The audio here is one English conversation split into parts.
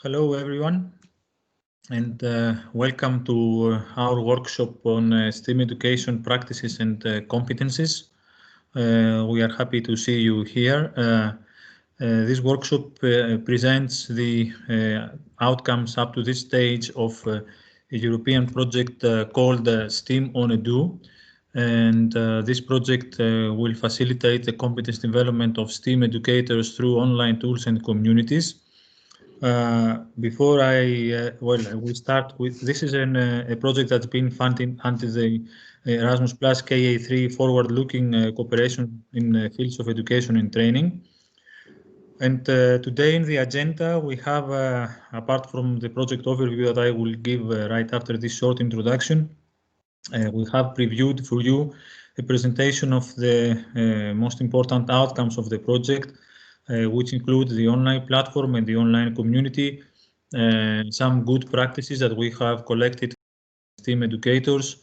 Hello everyone, and welcome to our workshop on STEAM education practices and competences. We are happy to see you here. This workshop presents the outcomes up to this stage of a European project called STEAMonEdu, and this project will facilitate the competence development of STEAM educators through online tools and communities. Before we start with, this is a project that's been funded under the Erasmus Plus KA3 forward-looking cooperation in fields of education and training. And today in the agenda, we have, apart from the project overview that I will give right after this short introduction, we have previewed for you a presentation of the most important outcomes of the project, which include the online platform and the online community, some good practices that we have collected from STEAM educators,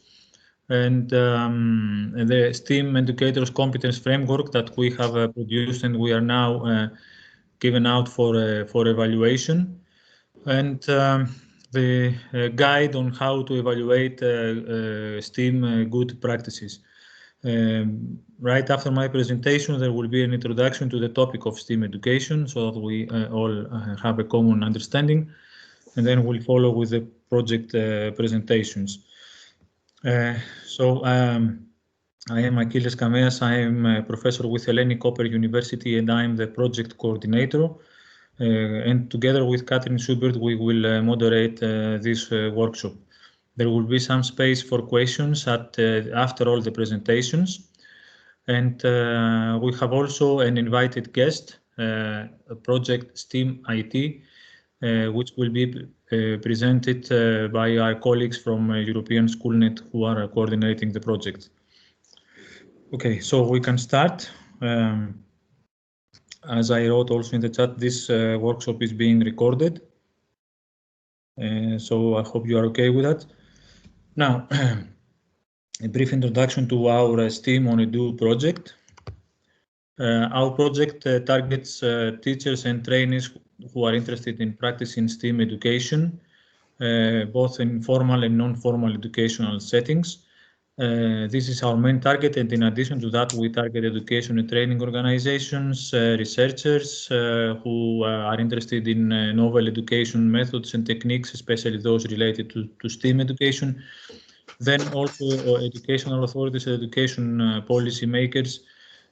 and the STEAM educators competence framework that we have produced and we are now given out for evaluation, and the guide on how to evaluate STEAM good practices. Right after my presentation, there will be an introduction to the topic of STEAM education so that we all have a common understanding, and then we'll follow with the project presentations. I am Achilles Kameas. I am a professor with Eleni University, and I am the project coordinator. And together with Catherine Schubert, we will moderate this workshop. There will be some space for questions after all the presentations. And we have also an invited guest, a project STEAM IT, which will be presented by our colleagues from European SchoolNet who are coordinating the project. Okay, so we can start. As I wrote also in the chat, this workshop is being recorded. So I hope you are okay with that. Now, a brief introduction to our STEAMonEdu project. Our project targets teachers and trainees who are interested in practicing STEAM education, both in formal and non-formal educational settings. This is our main target, and in addition to that, we target education and training organizations, researchers who are interested in novel education methods and techniques, especially those related to STEAM education. Then also educational authorities, education policy makers,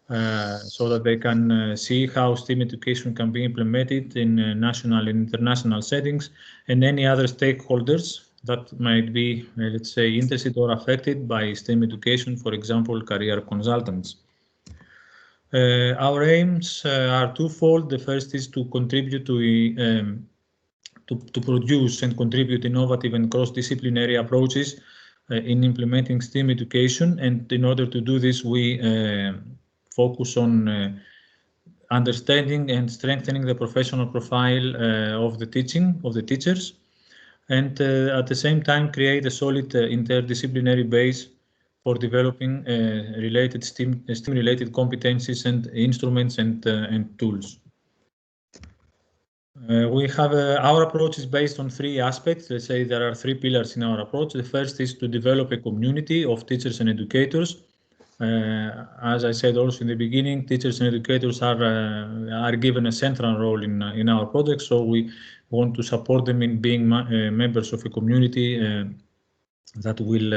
so that they can see how STEAM education can be implemented in national and international settings, and any other stakeholders that might be, let's say, interested or affected by STEM education, for example, career consultants. Our aims are twofold. The first is to contribute to produce and contribute innovative and cross-disciplinary approaches in implementing STEM education, and in order to do this, we focus on understanding and strengthening the professional profile of the teachers, and at the same time create a solid interdisciplinary base for developing related STEAM-related competencies and instruments and tools. We have our approach is based on three aspects. Let's say there are three pillars in our approach. The first is to develop a community of teachers and educators. As I said also in the beginning, teachers and educators are given a central role in our project, so we want to support them in being members of a community that will,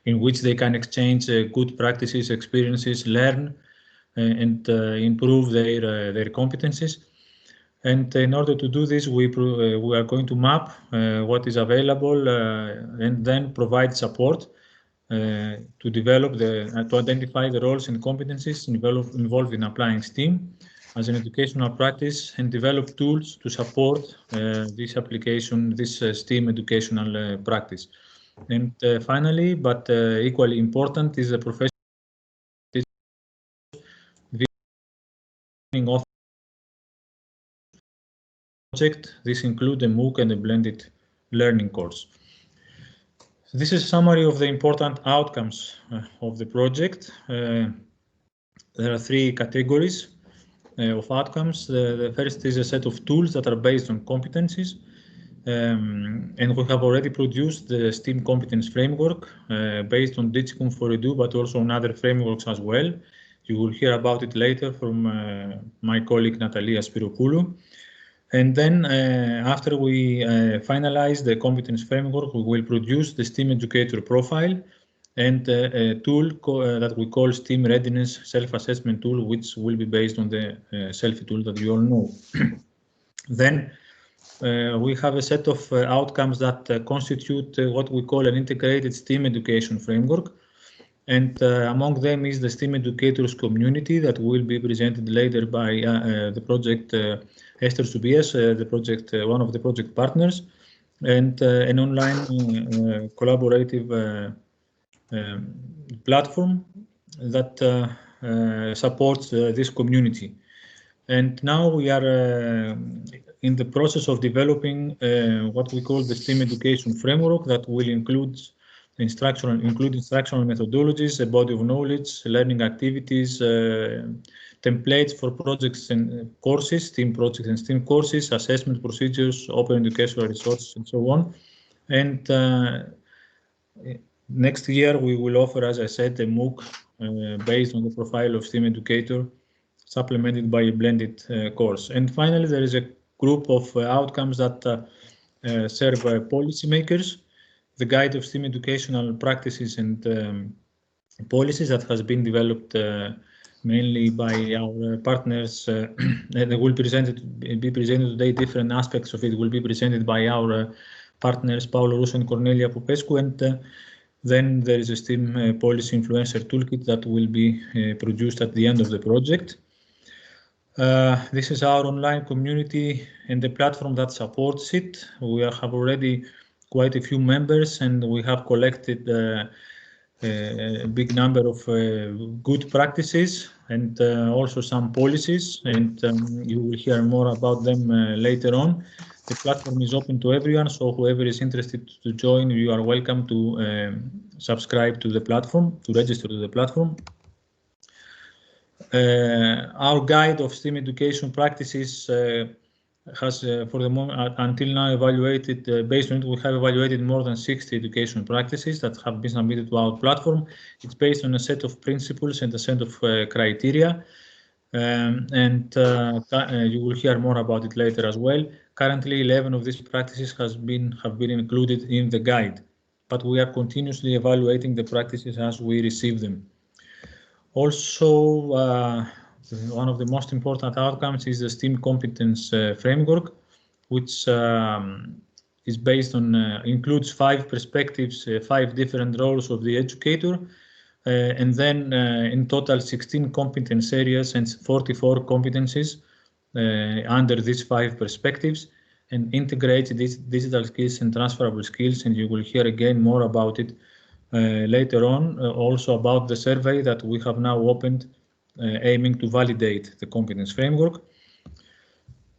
in which they can exchange good practices, experiences, learn, and improve their competencies. And in order to do this, we are going to map what is available and then provide support to develop to identify the roles and competencies involved in applying STEAM as an educational practice, and develop tools to support this application, this STEAM educational practice. And finally, but equally important, is the professional of project. This includes a MOOC and a blended learning course. This is a summary of the important outcomes of the project. There are three categories. of outcomes. The first is a set of tools that are based on competencies. And we have already produced the STEAM competence framework based on DigiCom4Edu, but also on other frameworks as well. You will hear about it later from my colleague Natalia Spyropoulou. And then after we finalize the competence framework, we will produce the STEAM educator profile and a tool that we call STEAM Readiness Self-Assessment Tool, which will be based on the selfie tool that you all know. Then we have a set of outcomes that constitute what we call an integrated STEAM education framework. And among them is the STEAM educators community that will be presented later by the project Esther Subias, one of the project partners, and an online collaborative platform that supports this community. And now we are in the process of developing what we call the STEAM education framework that will include instructional methodologies, a body of knowledge, learning activities, templates for projects and courses, STEAM projects and STEAM courses, assessment procedures, open educational resources, and so on. And next year we will offer, as I said, a MOOC based on the profile of STEAM educator, supplemented by a blended course. And finally, there is a group of outcomes that serve policymakers. The Guide of STEAM Educational Practices and Policies that has been developed mainly by our partners. They will be presented today. Different aspects of it will be presented by our partners Paolo Russo and Cornelia Popescu. And then there is a STEAM policy influencer toolkit that will be produced at the end of the project. This is our online community and the platform that supports it. We have already quite a few members, and we have collected a big number of good practices and also some policies, and you will hear more about them later on. The platform is open to everyone, so whoever is interested to join, you are welcome to subscribe to the platform, to register to the platform. Our guide of STEAM education practices has, for the moment, until now, evaluated, based on it, we have evaluated more than 60 education practices that have been submitted to our platform. It's based on a set of principles and a set of criteria. You will hear more about it later as well. Currently, 11 of these practices have been included in the guide, but we are continuously evaluating the practices as we receive them. Also, one of the most important outcomes is the STEAM competence framework, which is based on, includes 5 perspectives, 5 different roles of the educator, and then in total 16 competence areas and 44 competencies under these 5 perspectives, and integrates these digital skills and transferable skills. And you will hear again more about it later on, also about the survey that we have now opened, aiming to validate the competence framework.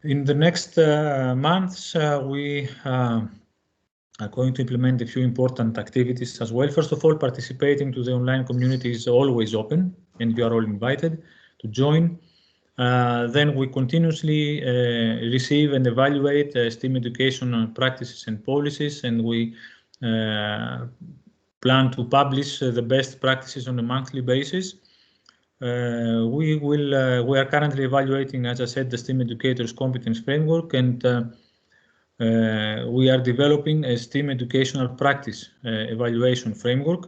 In the next months, we are going to implement a few important activities as well. First of all, participating to the online community is always open, and you are all invited to join. Then we continuously receive and evaluate STEAM education practices and policies, and we plan to publish the best practices on a monthly basis. We are currently evaluating, as I said, the STEAM educators competence framework, and we are developing a STEAM educational practice evaluation framework,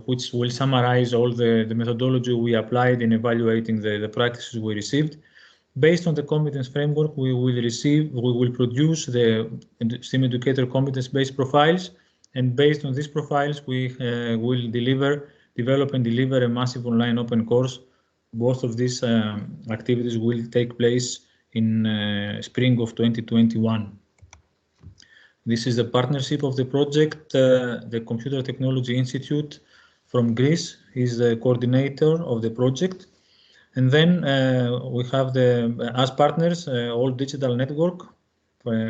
which will summarize all the methodology we applied in evaluating the practices we received. Based on the competence framework, we will produce the STEAM educator competence-based profiles, and based on these profiles, we will develop and deliver a massive online open course. Both of these activities will take place in spring of 2021. This is the partnership of the project. The Computer Technology Institute from Greece is the coordinator of the project. And then we have as partners, All Digital Network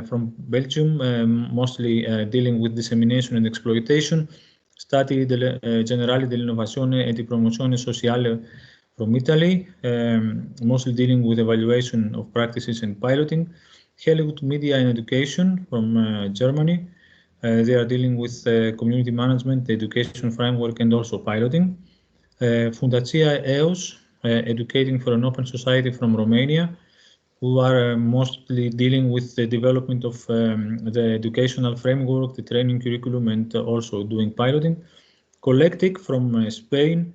from Belgium, mostly dealing with dissemination and exploitation, Stati Generali dell'Innovazione e di Promozione Sociale from Italy, mostly dealing with evaluation of practices and piloting. Hollywood Media and Education from Germany. They are dealing with community management, education framework, and also piloting. Fundația EOS, Educating for an Open Society from Romania, who are mostly dealing with the development of the educational framework, the training curriculum, and also doing piloting. Colectic from Spain,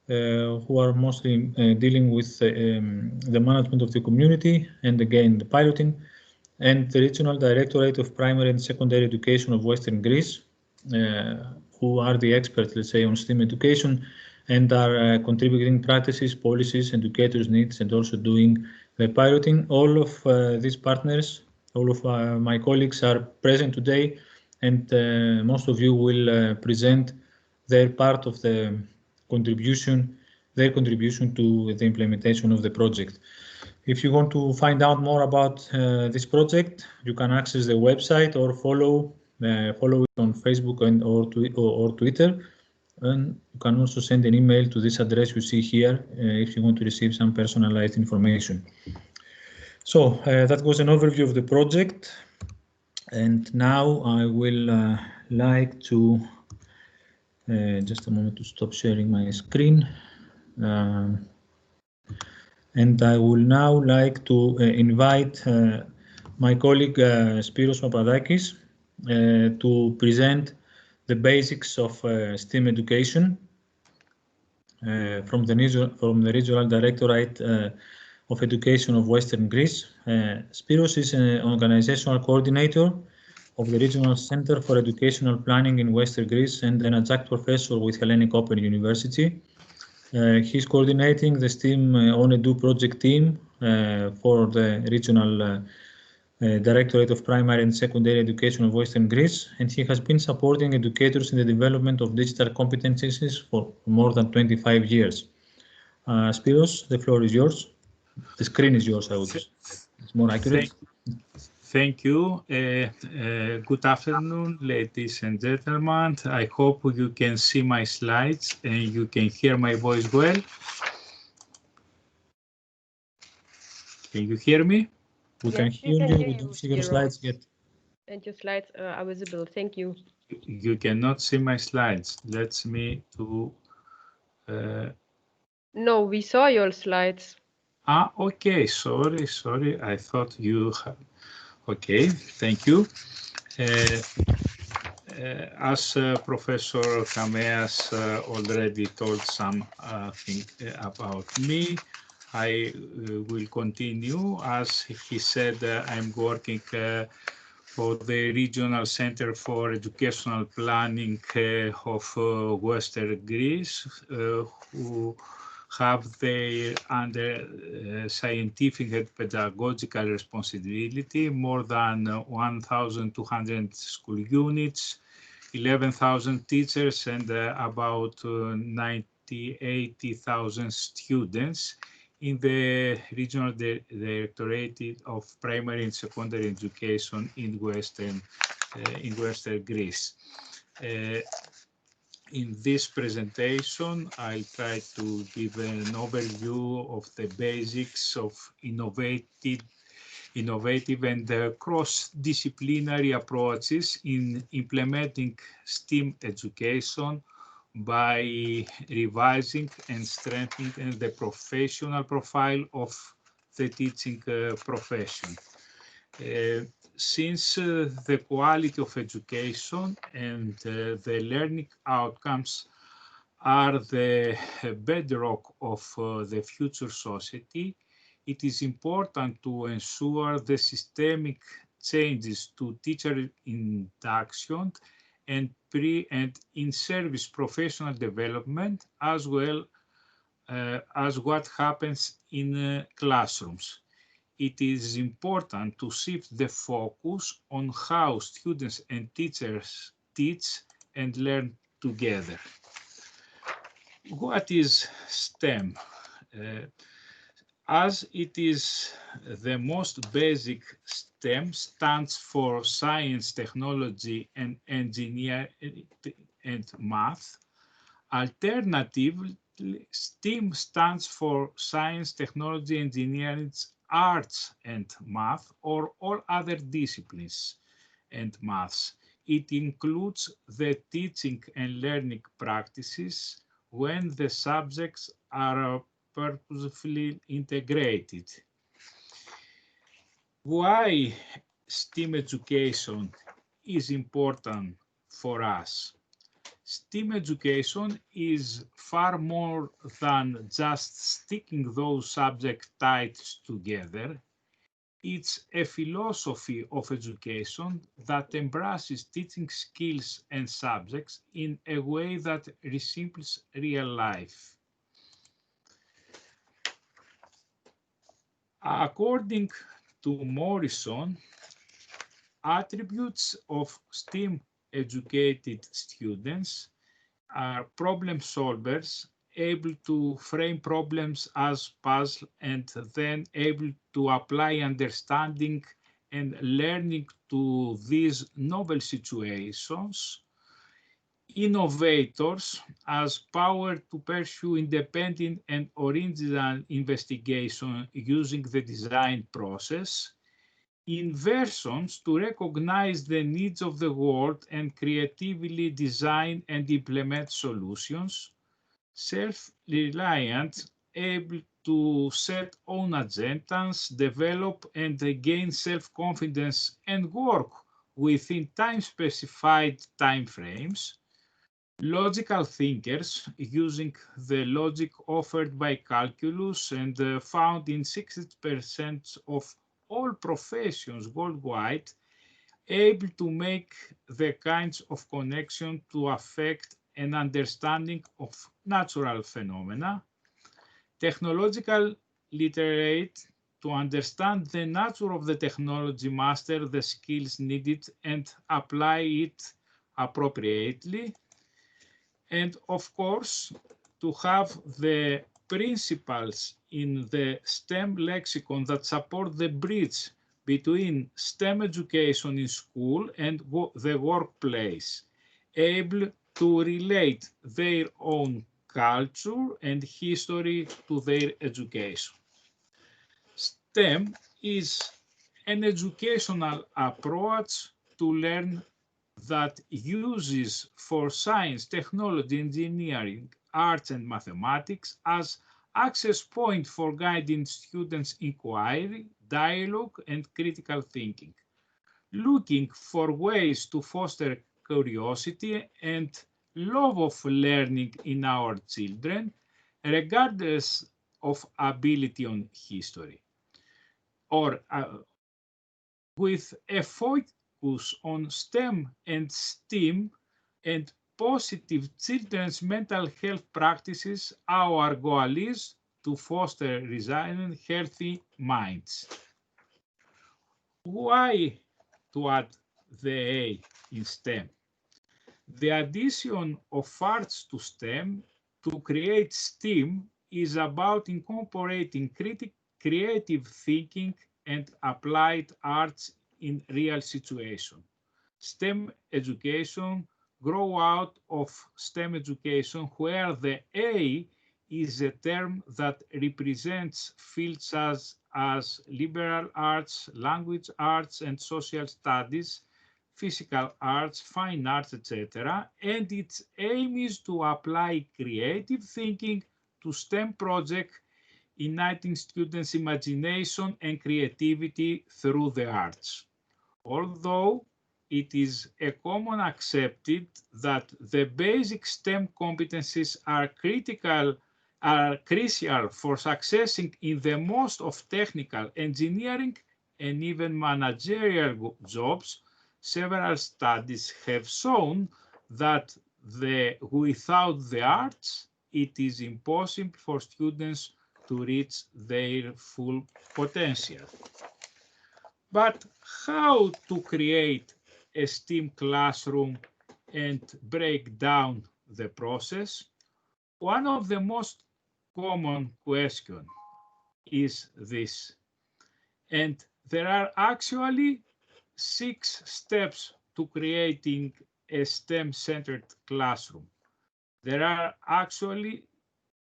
who are mostly dealing with the management of the community and again the piloting. And the Regional Directorate of Primary and Secondary Education of Western Greece, who are the experts, let's say, on STEAM education and are contributing practices, policies, educators' needs, and also doing the piloting. All of these partners, all of my colleagues are present today, and most of you will present their part of the contribution, their contribution to the implementation of the project. If you want to find out more about this project, you can access the website or follow it on Facebook or Twitter. And you can also send an email to this address you see here if you want to receive some personalized information. So that was an overview of the project. And now I will like to, just a moment to stop sharing my screen. And I will now like to invite my colleague Spyros Papadakis to present the basics of STEAM education from the Regional Directorate of Education of Western Greece. Spyros is an organizational coordinator of the Regional Center for Educational Planning in Western Greece and an adjunct professor with Hellenic Open University. He's coordinating the STEAMonEdu project team for the Regional Directorate of Primary and Secondary Education of Western Greece, and he has been supporting educators in the development of digital competencies for more than 25 years. Spyros, the floor is yours. The screen is yours, I would say. It's more accurate. Thank you. Good afternoon, ladies and gentlemen. I hope you can see my slides and you can hear my voice well. Can you hear me? We can hear you. We don't see your slides yet. And your slides are visible. Thank you. You cannot see my slides. Let me do. No, we saw your slides. Ah, okay. Sorry. I thought you had. Okay, thank you. As Professor Kameas already told something about me, I will continue. As he said, I'm working for the Regional Center for Educational Planning of Western Greece, who have their under scientific and pedagogical responsibility, more than 1,200 school units, 11,000 teachers, and about 80,000 students in the Regional Directorate of Primary and Secondary Education in Western Greece. In this presentation, I'll try to give an overview of the basics of innovative and cross-disciplinary approaches in implementing STEAM education by revising and strengthening the professional profile of the teaching profession. Since the quality of education and the learning outcomes are the bedrock of the future society, it is important to ensure the systemic changes to teacher induction and in-service professional development, as well as what happens in classrooms. It is important to shift the focus on how students and teachers teach and learn together. What is STEM? As it is the most basic, STEM stands for science, technology, and engineering and math. Alternatively, STEAM stands for Science, Technology, Engineering, Arts, and Math, or all other disciplines and maths. It includes the teaching and learning practices when the subjects are purposefully integrated. Why STEAM education is important for us? STEAM education is far more than just sticking those subject types together. It's a philosophy of education that embraces teaching skills and subjects in a way that resembles real life. According to Morrison, attributes of STEAM-educated students are problem solvers, able to frame problems as puzzles, and then able to apply understanding and learning to these novel situations. Innovators, as power to pursue independent and original investigation using the design process. Inversions, to recognize the needs of the world and creatively design and implement solutions. Self-reliant, able to set own agendas, develop and gain self-confidence and work within time-specified timeframes. Logical thinkers, using the logic offered by calculus and found in 60% of all professions worldwide, able to make the kinds of connection to affect an understanding of natural phenomena. Technological literate, to understand the nature of the technology, master the skills needed and apply it appropriately. And of course, to have the principles in the STEM lexicon that support the bridge between STEM education in school and the workplace, able to relate their own culture and history to their education. STEM is an educational approach to learn that uses for science, technology, engineering, arts, and mathematics as access point for guiding students' inquiry, dialogue, and critical thinking, looking for ways to foster curiosity and love of learning in our children, regardless of ability on history, or with a focus on STEM and STEAM and positive children's mental health practices. Our goal is to foster resilient, healthy minds. Why to add the A in STEM? The addition of arts to STEM to create STEAM is about incorporating creative thinking and applied arts in real situation. STEM education grow out of STEM education, where the A is a term that represents fields such as liberal arts, language arts, and social studies, physical arts, fine arts, etc. And its aim is to apply creative thinking to STEM projects, igniting students' imagination and creativity through the arts. Although it is a common accepted that the basic STEM competencies are crucial for successing in the most of technical, engineering, and even managerial jobs, several studies have shown that without the arts, it is impossible for students to reach their full potential. But how to create a STEAM classroom and break down the process? One of the most common questions is this. And there are actually 6 steps to creating a STEM-centered classroom. There are actually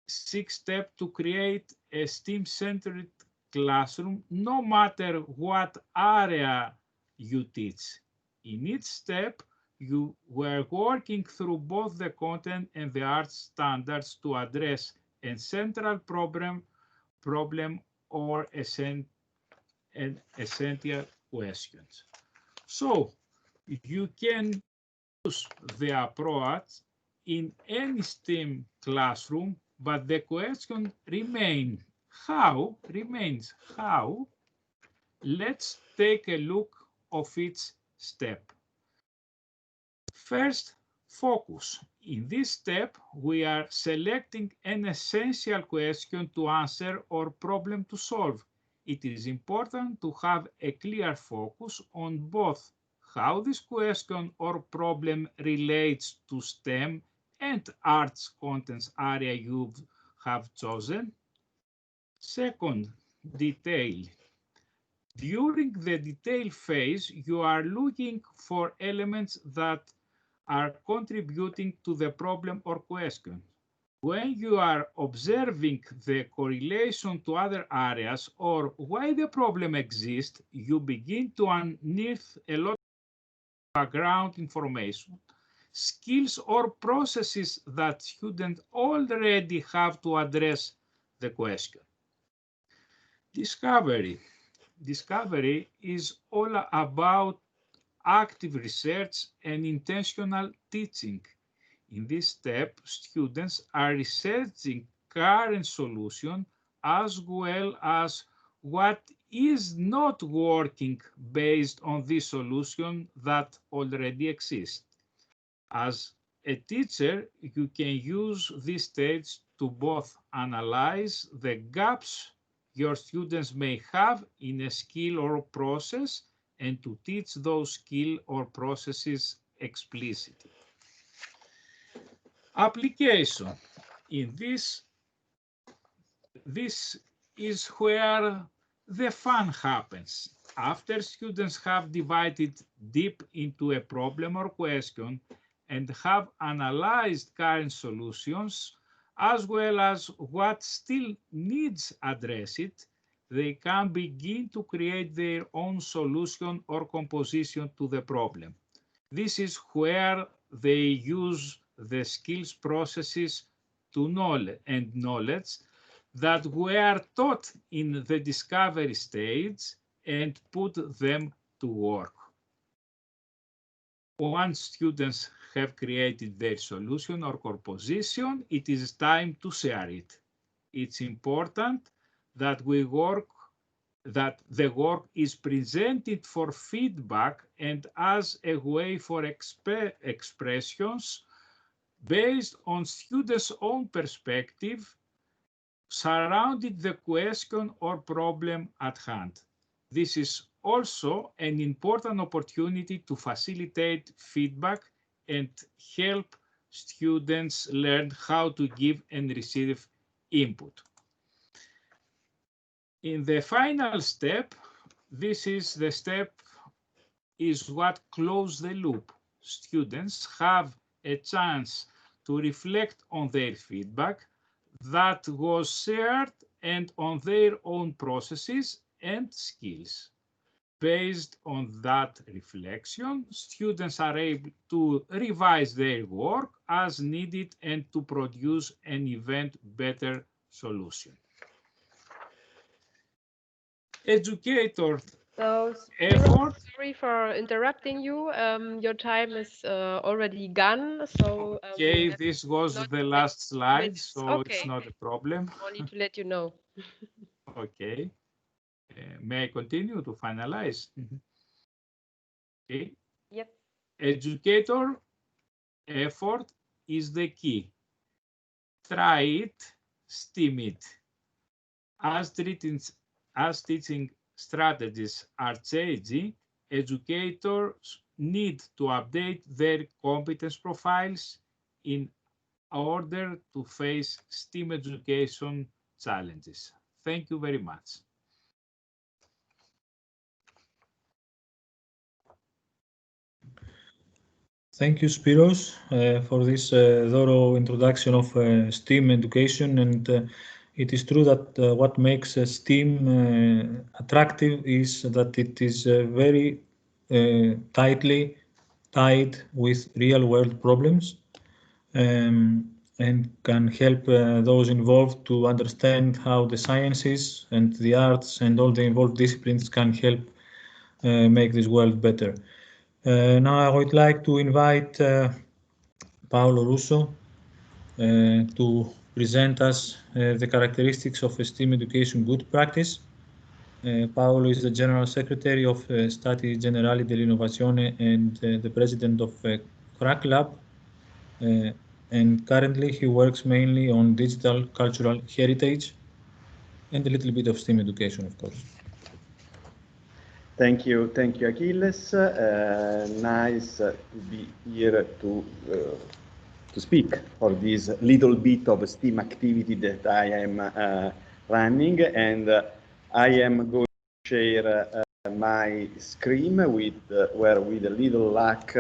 sixth step, to create a STEAM-centered classroom, no matter what area you teach. In each step, you were working through both the content and the art standards to address a central problem or essential questions. So you can use the approach in any STEAM classroom, but the question remains how. Let's take a look of each step. First, focus. In this step, we are selecting an essential question to answer or problem to solve. It is important to have a clear focus on both how this question or problem relates to STEM and arts contents area you have chosen. Second, detail. During the detail phase, you are looking for elements that are contributing to the problem or question. When you are observing the correlation to other areas or why the problem exists, you begin to unearth a lot of background information, skills or processes that students already have to address the question. Discovery. Discovery is all about active research and intentional teaching. In this step, students are researching current solutions as well as what is not working based on this solution that already exists. As a teacher, you can use this stage to both analyze the gaps your students may have in a skill or process and to teach those skills or processes explicitly. Application. In this is where the fun happens. After students have divided deep into a problem or question and have analyzed current solutions, as well as what still needs addressed, they can begin to create their own solution or composition to the problem. This is where they use the skills processes to knowledge that were taught in the discovery stage and put them to work. Once students have created their solution or composition, it is time to share it. It's important that the work is presented for feedback and as a way for expressions based on students' own perspective surrounding the question or problem at hand. This is also an important opportunity to facilitate feedback and help students learn how to give and receive input. In the final step, this is the step is what closes the loop. Students have a chance to reflect on their feedback that was shared and on their own processes and skills. Based on that reflection, students are able to revise their work as needed and to produce an even better solution. Educator effort. Sorry for interrupting you. Your time is already gone. So okay, this was the last slide, so okay. It's not a problem. Only to let you know. Okay. May I continue to finalize? Okay. Yep. Educator effort is the key. Try it, STEAM it. As teaching strategies are changing, educators need to update their competence profiles in order to face STEAM education challenges. Thank you very much. Thank you, Spyros, for this thorough introduction of STEAM education. And it is true that what makes STEAM attractive is that it is very tightly tied with real-world problems, and can help those involved to understand how the sciences and the arts and all the involved disciplines can help make this world better. Now I would like to invite Paolo Russo to present us the characteristics of STEAM education good practice. Paolo is the General Secretary of Stati Generali dell'Innovazione and the President of Crack Lab. And currently he works mainly on digital cultural heritage and a little bit of STEAM education, of course. Thank you, Achilles. Nice to be here to speak for this little bit of STEAM activity that I am running, and I am going to share my screen with where, with a little luck,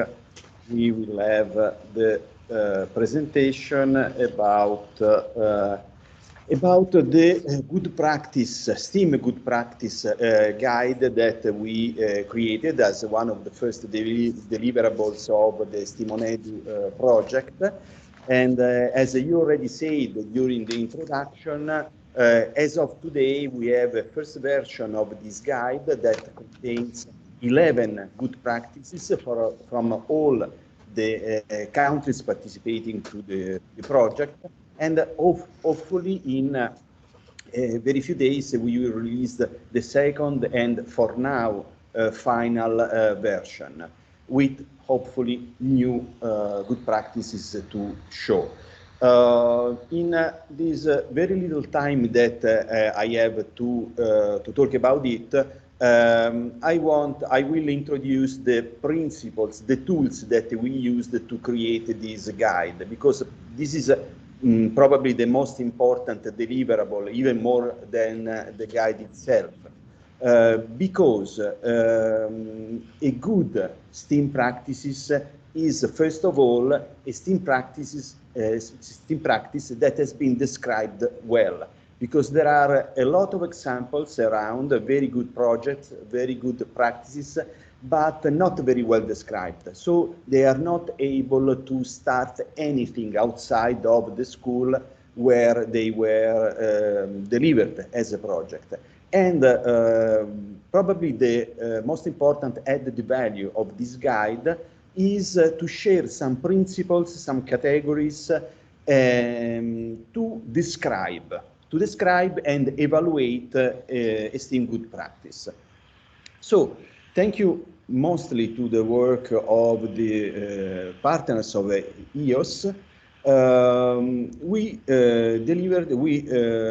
we will have the presentation about the good practice, STEAM good practice guide that we created as one of the first deliverables of the STEAMonEdu project. And as you already said during the introduction, as of today, we have a first version of this guide that contains 11 good practices from all the countries participating to the project. And hopefully in very few days we will release the second and for now final version with hopefully new good practices to show. In this very little time that I have to talk about it, I will introduce the principles, the tools that we used to create this guide, because this is probably the most important deliverable, even more than the guide itself, because a good STEAM practices is first of all a STEAM practice that has been described well, because there are a lot of examples around very good projects, very good practices, but not very well described. So they are not able to start anything outside of the school where they were delivered as a project. And probably the most important added value of this guide is to share some principles, some categories to describe and evaluate a STEAM good practice. So thank you mostly to the work of the partners of EOS. We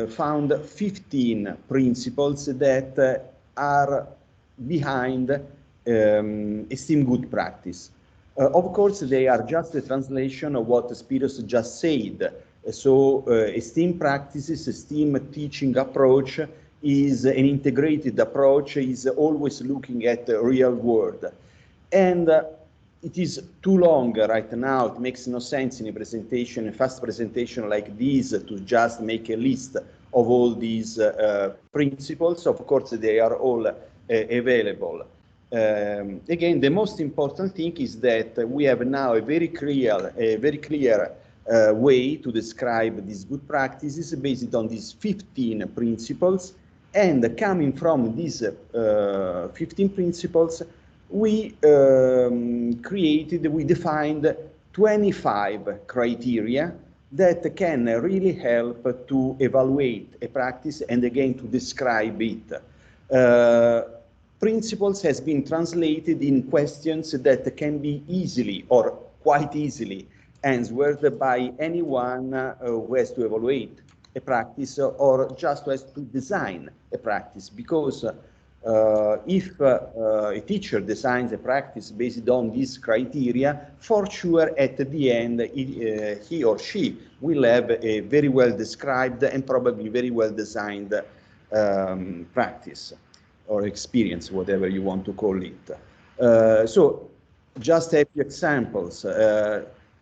found 15 principles that are behind a STEAM good practice. Of course, they are just a translation of what Spyros just said. So a STEAM practices, a STEAM teaching approach is an integrated approach, is always looking at the real world. And it is too long right now, it makes no sense in a presentation, a fast presentation like this, to just make a list of all these principles. Of course, they are all available. Again, the most important thing is that we have now a very clear way to describe these good practices based on these 15 principles. And coming from these 15 principles, we defined 25 criteria that can really help to evaluate a practice and again to describe it. Principles has been translated in questions that can be easily or quite easily answered by anyone who has to evaluate a practice or just has to design a practice, because if a teacher designs a practice based on these criteria, for sure at the end he or she will have a very well described and probably very well designed practice or experience, whatever you want to call it. So Just a few examples.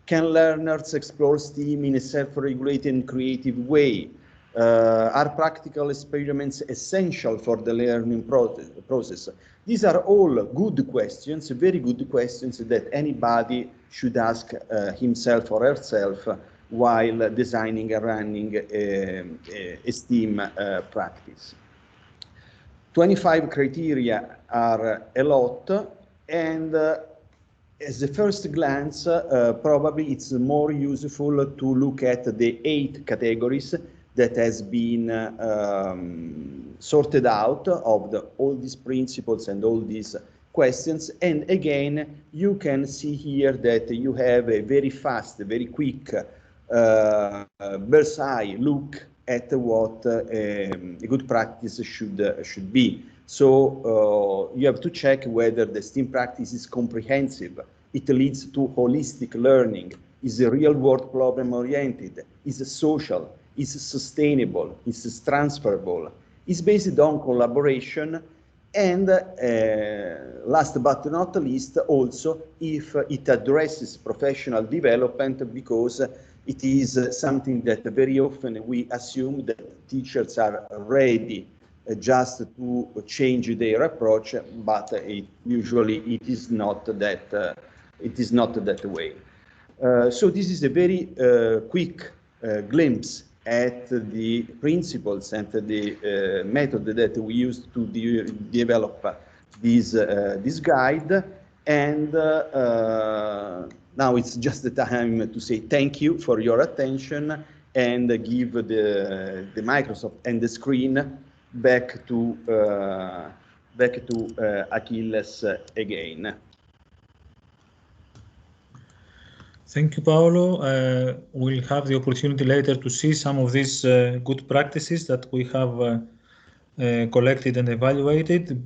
Can learners explore STEAM in a self-regulated and creative way? Are practical experiments essential for the learning process? These are all good questions, very good questions that anybody should ask himself or herself while designing and running a STEAM practice. 25 criteria are a lot, and as a first glance, probably it's more useful to look at the 8 categories that has been sorted out of all these principles and all these questions. And again, you can see here that you have a very fast, very quick bird's eye look at what a good practice should be. So you have to check whether the STEAM practice is comprehensive, it leads to holistic learning, is a real-world problem-oriented, is social, is sustainable, is transferable, is based on collaboration, and last but not least, also if it addresses professional development, because it is something that very often we assume that teachers are ready just to change their approach, but usually it is not that. It is not that way. So this is a very quick glimpse at the principles and the method that we used to develop this guide. And now it's just the time to say thank you for your attention and give the Microsoft and the screen back to Achilles again. Thank you, Paolo. We'll have the opportunity later to see some of these good practices that we have collected and evaluated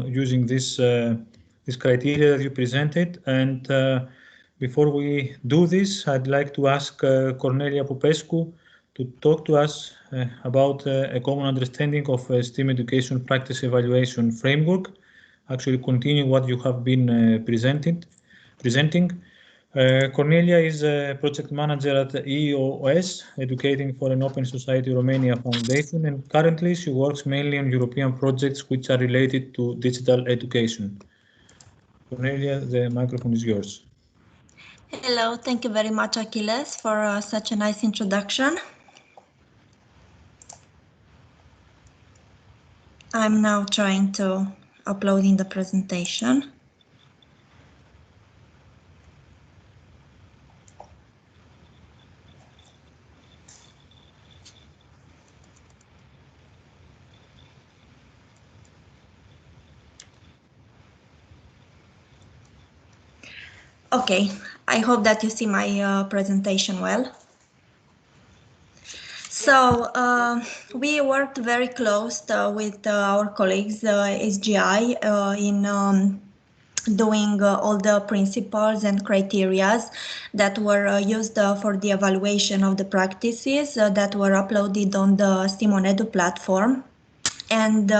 using this criteria that you presented. And before we do this, I'd like to ask Cornelia Popescu to talk to us about a common understanding of STEAM education practice evaluation framework, actually continue what you have been presenting. Cornelia is a project manager at EOS, Educating for an Open Society Romania Foundation, and currently she works mainly on European projects which are related to digital education. Cornelia, the microphone is yours. Hello, thank you very much, Achilles, for such a nice introduction. I'm now trying to upload in the presentation. Okay, I hope that you see my presentation well. So we worked very close with our colleagues SGI in doing all the principles and criteria that were used for the evaluation of the practices that were uploaded on the STEAMonEdu platform. And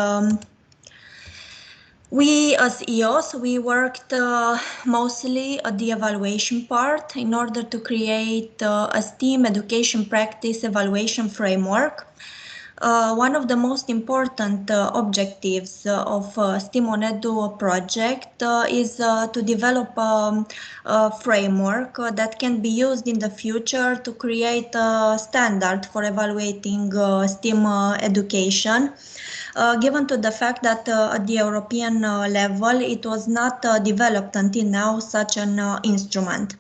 we, as EOS, we worked mostly at the evaluation part in order to create a STEAM education practice evaluation framework. One of the most important objectives of STEAMonEdu project is to develop a framework that can be used in the future to create a standard for evaluating STEAM education. Given to the fact that at the European level, it was not developed until now such an instrument.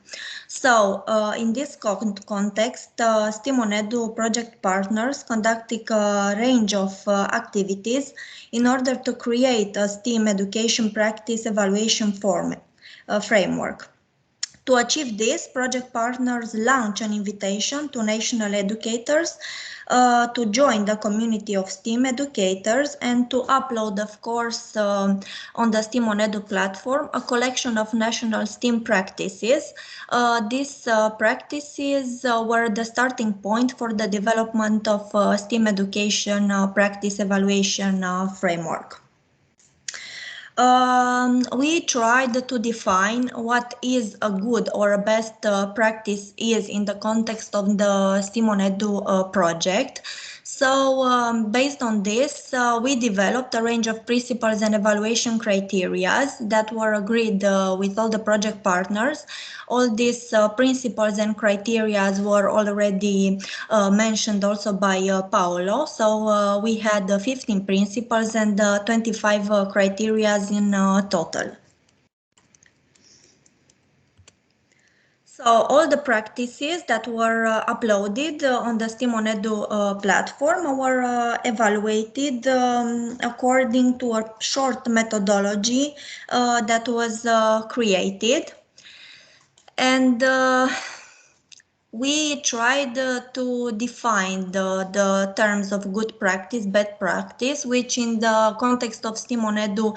So in this context, STEAMonEdu project partners conducted a range of activities in order to create a STEAM education practice evaluation framework. To achieve this, project partners launch an invitation to national educators to join the community of STEAM educators and to upload, of course, on the STEAMonEdu platform, a collection of national STEAM practices. These practices were the starting point for the development of STEAM education practice evaluation framework. We tried to define what is a good or a best practice is in the context of the STEAMonEdu project. So based on this, we developed a range of principles and evaluation criteria that were agreed with all the project partners. All these principles and criteria were already mentioned also by Paolo. So we had 15 principles and 25 criteria in total. So all the practices that were uploaded on the STEAMonEdu platform were evaluated according to a short methodology that was created. And we tried to define the terms of good practice, bad practice, which in the context of STEAMonEdu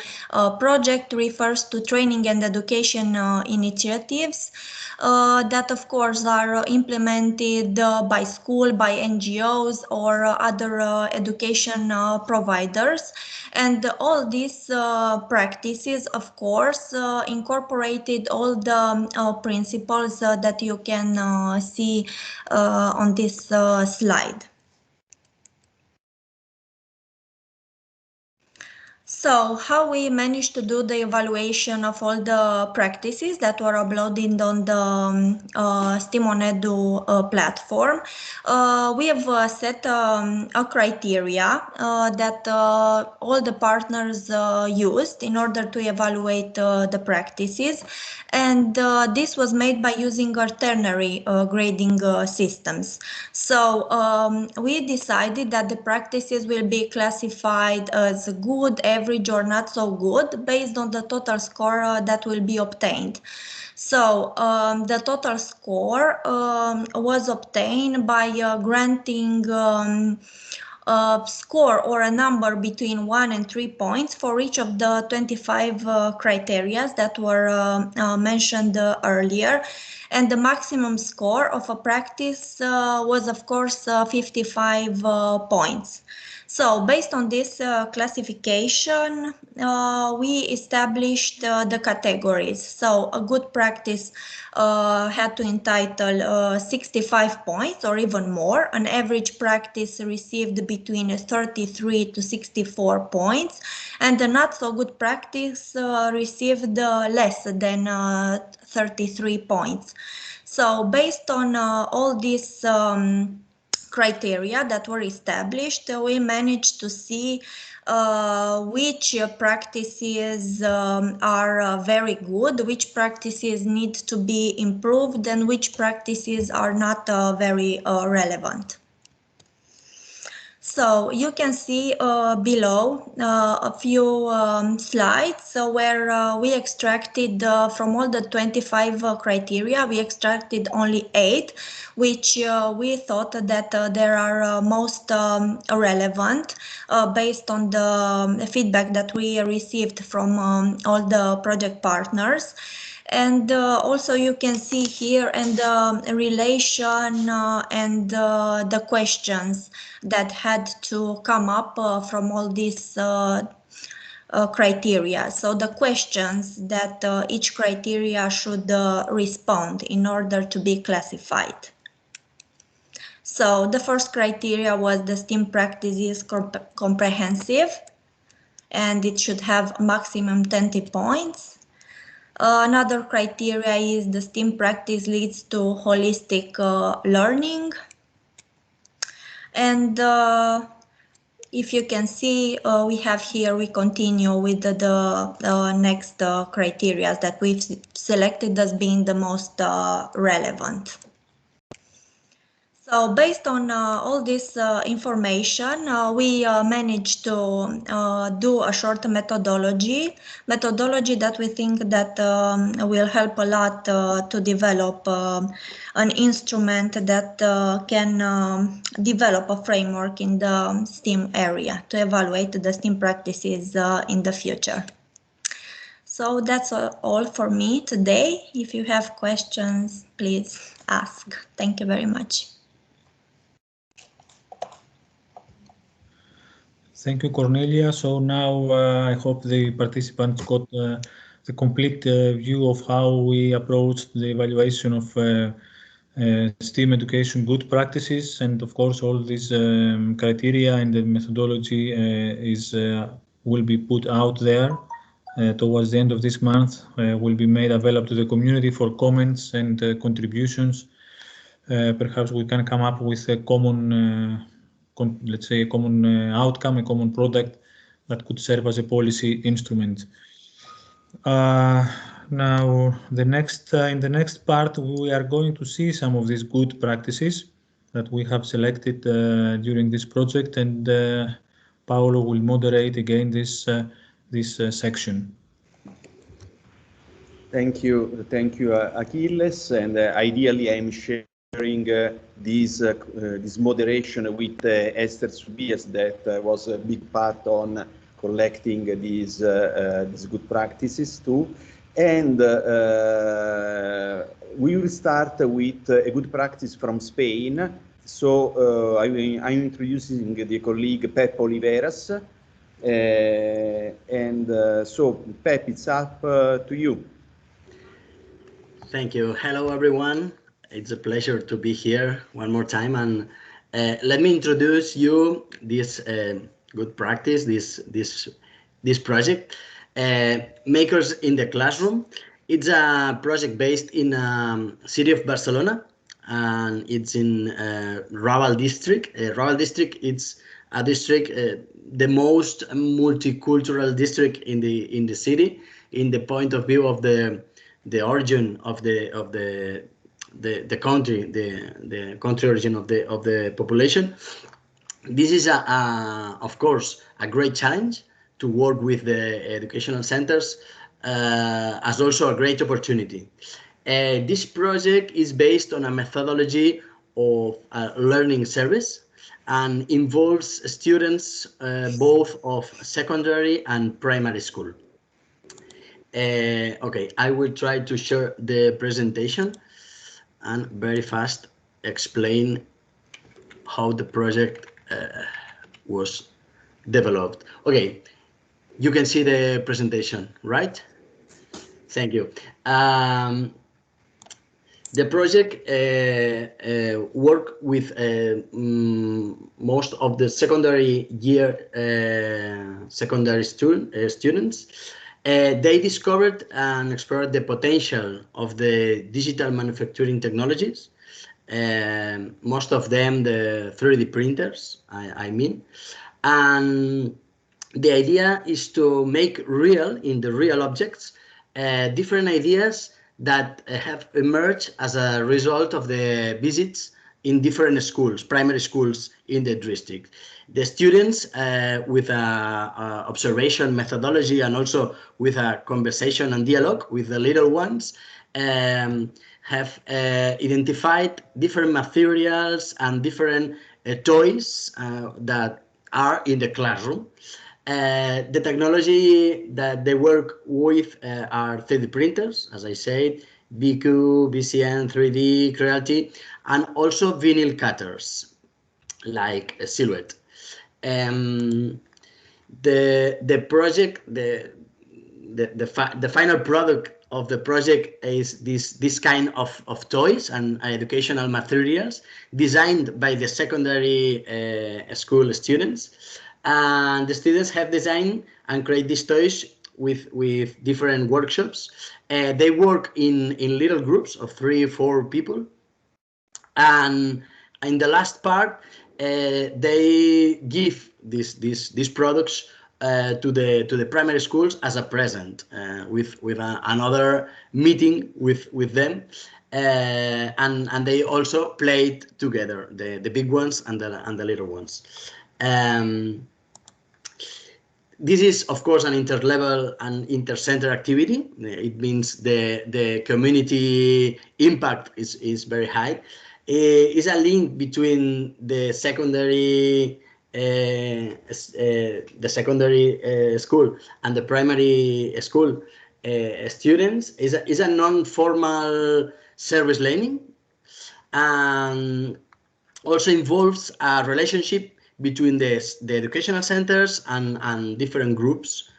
project refers to training and education initiatives that of course are implemented by school, by NGOs or other education providers. And all these practices, of course, incorporated all the principles that you can see on this slide. So how we managed to do the evaluation of all the practices that were uploaded on the STEAMonEdu platform. We have set a criteria that all the partners used in order to evaluate the practices. And this was made by using our ternary grading systems. So we decided that the practices will be classified as good, average or not so good based on the total score that will be obtained. So the total score was obtained by granting score or a number between 1 and 3 points for each of the 25 criteria that were mentioned earlier. And the maximum score of a practice was, of course, 55 points. So based on this classification, we established the categories. So a good practice had to entitle 65 points or even more. An average practice received between 33 to 64 points. And a not so good practice received less than 33 points. So based on all these criteria that were established, we managed to see which practices are very good, which practices need to be improved, and which practices are not very relevant. So you can see below a few slides where we extracted from all the 25 criteria, we extracted only 8, which we thought that there are most relevant based on the feedback that we received from all the project partners. And also you can see here and the relation and the questions that had to come up from all these criteria. So the questions that each criteria should respond in order to be classified. So the first criteria was the STEAM practice is comprehensive and it should have maximum 20 points. Another criteria is the STEAM practice leads to holistic learning. And if you can see, we have here, we continue with the next criteria that we've selected as being the most relevant. So based on all this information, we managed to do a short methodology that we think that will help a lot to develop an instrument that can develop a framework in the STEAM area to evaluate the STEAM practices in the future. So that's all for me today. If you have questions, please ask. Thank you very much. Thank you, Cornelia. So now I hope the participants got the complete view of how we approached the evaluation of STEAM education good practices, and of course all these criteria and the methodology will be put out there towards the end of this month, will be made available to the community for comments and contributions. Perhaps we can come up with a common, let's say, a common outcome, a common product that could serve as a policy instrument. Now, in the next part, we are going to see some of these good practices that we have selected during this project, and Paolo will moderate again this section. Thank you, Achilles. And ideally, I'm sharing this moderation with Esther Subias, that was a big part on collecting these good practices too. And we will start with a good practice from Spain. So I'm introducing the colleague Pep Oliveras. So Pep, it's up to you. Thank you. Hello, everyone. It's a pleasure to be here one more time. And let me introduce you this good practice, this project, Makers in the Classroom. It's a project based in city of Barcelona, and it's in Raval district. Raval district, it's a district, the most multicultural district in the city, in the point of view of the origin of the country, the country origin of the population. This is of course a great challenge to work with the educational centers, as also a great opportunity. This project is based on a methodology of a learning service and involves students both of secondary and primary school. Okay, I will try to share the presentation and very fast explain how the project was developed. Okay, you can see the presentation, right? Thank you. The project worked with most of the secondary year secondary students. They discovered and explored the potential of the digital manufacturing technologies, most of them the 3D printers, I mean. And the idea is to make real, in the real objects, different ideas that have emerged as a result of the visits in different schools, primary schools in the district. The students, with a observation methodology and also with a conversation and dialogue with the little ones, have identified different materials and different toys that are in the classroom. The technology that they work with are 3D printers, as I said, BQ, BCN, 3D, Creality, and also vinyl cutters, like a Silhouette. The project, the final product of the project is this kind of toys and educational materials designed by the secondary school students. And the students have designed and create these toys with different workshops. They work in little groups of 3 or 4 people. And in the last part, they give these products to the primary schools as a present, with another meeting with them, and they also played together, the big ones and the little ones. This is, of course, an interlevel and intercenter activity. It means the community impact is very high. It's a link between the secondary school and the primary school students. Is a non-formal service learning, and also involves a relationship between the educational centers and different groups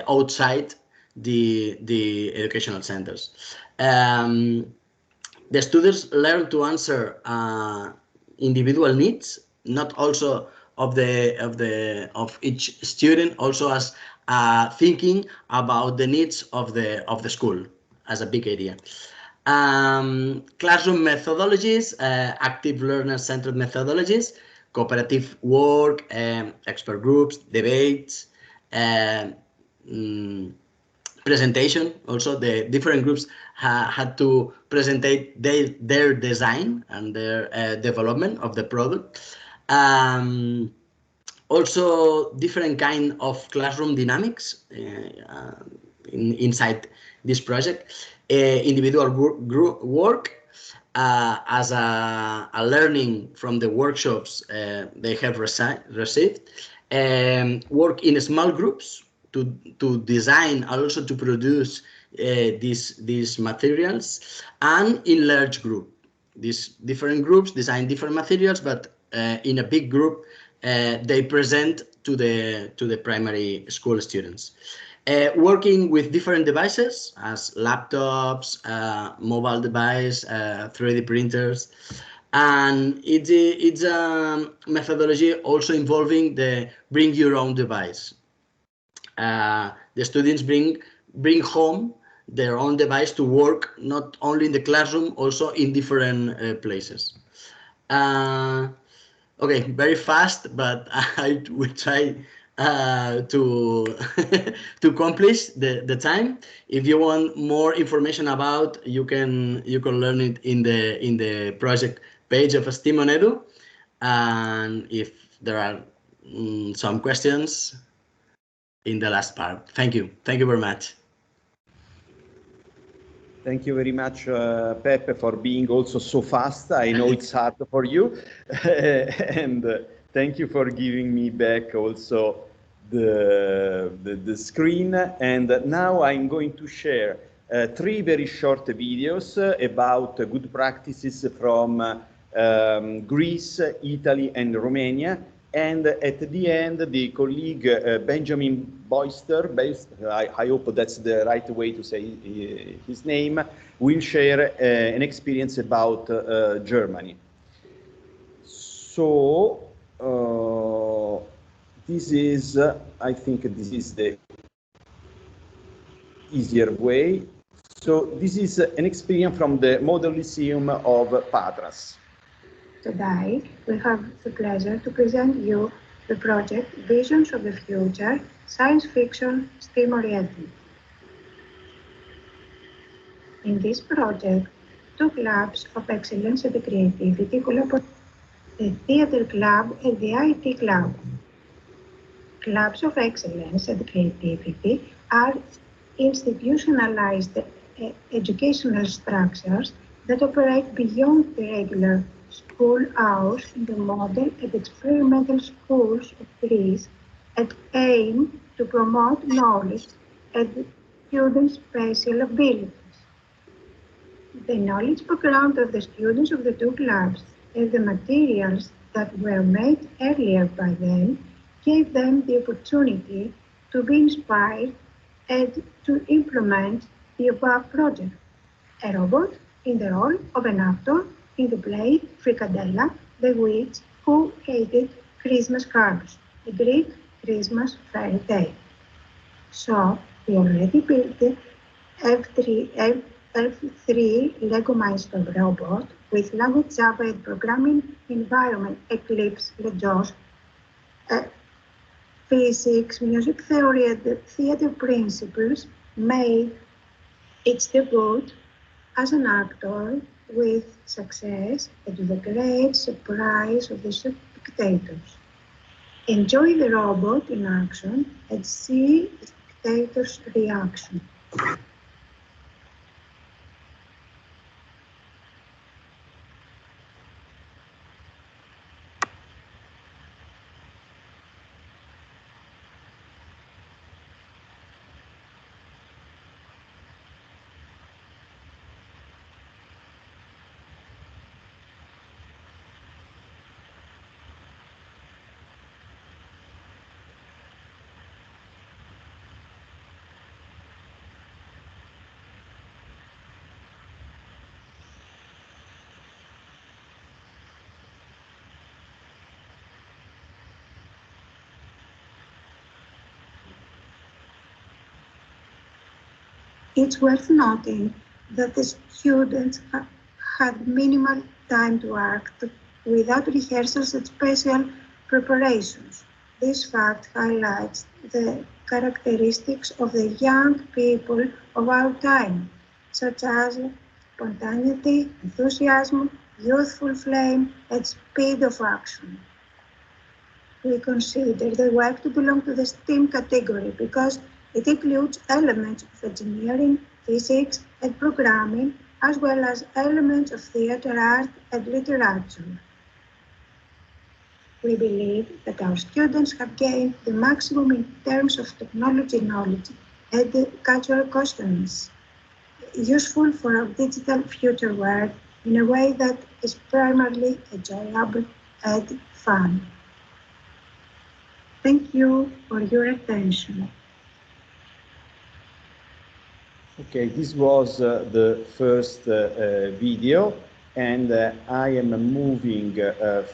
outside the educational centers. The students learn to answer individual needs, not also of each student, also as thinking about the needs of the school as a big idea. Classroom methodologies, active learner-centered methodologies, cooperative work, expert groups, debates, presentation. Also, the different groups had to present their design and their development of the product. Also, different kind of classroom dynamics inside this project. Individual group work as a learning from the workshops they have received. Work in small groups to design and also to produce these materials, and in large group. These different groups design different materials, but in a big group they present to the primary school students. Working with different devices as laptops, mobile device, 3D printers, and it's a methodology also involving the bring your own device. The students bring home their own device to work, not only in the classroom, also in different places. Okay, very fast, but I will try to to accomplish the time. If you want more information about, you can learn it in the project page of STEAMonEdu. And if there are some questions in the last part. Thank you very much. Thank you very much, Pepe, for being also so fast. I know it's hard for you. And thank you for giving me back also the screen. And now I'm going to share 3 very short videos about good practices from Greece, Italy, and Romania. And at the end, the colleague Benjamin Boyster, I hope that's the right way to say his name, will share an experience about Germany. So this is, I think this is the easier way. So this is an experience from the Model Lyceum of Patras. Today, we have the pleasure to present you the project Visions of the Future, Science Fiction STEAMonEdu. In this project, 2 clubs of excellence and creativity collaborate, the Theatre Club and the IT Club. Clubs of excellence and creativity are institutionalized educational structures that operate beyond the regular school hours in the model and experimental schools of Greece and aim to promote knowledge and students' special abilities. The knowledge background of the students of the 2 clubs and the materials that were made earlier by them gave them the opportunity to be inspired and to implement the above project. A robot in the role of an actor in the play Fricadella, the witch who hated Christmas carols, a Greek Christmas fairy tale. So we already built the F3 Lego Mindstorm robot with language Java and programming environment Eclipse, LeJOS, physics, music theory, and the theater principles made its debut as an actor with success and to the great surprise of the spectators. Enjoy the robot in action and see the spectators' reaction. It's worth noting that the students had minimal time to act without rehearsals and special preparations. This fact highlights the characteristics of the young people of our time, such as spontaneity, enthusiasm, youthful flame, and speed of action. We consider the work to belong to the STEAM category because it includes elements of engineering, physics, and programming, as well as elements of theater, art, and literature. We believe that our students have gained the maximum in terms of technology knowledge and cultural consciousness, useful for our digital future world in a way that is primarily enjoyable and fun. Thank you for your attention. Okay, this was the first video, and I am moving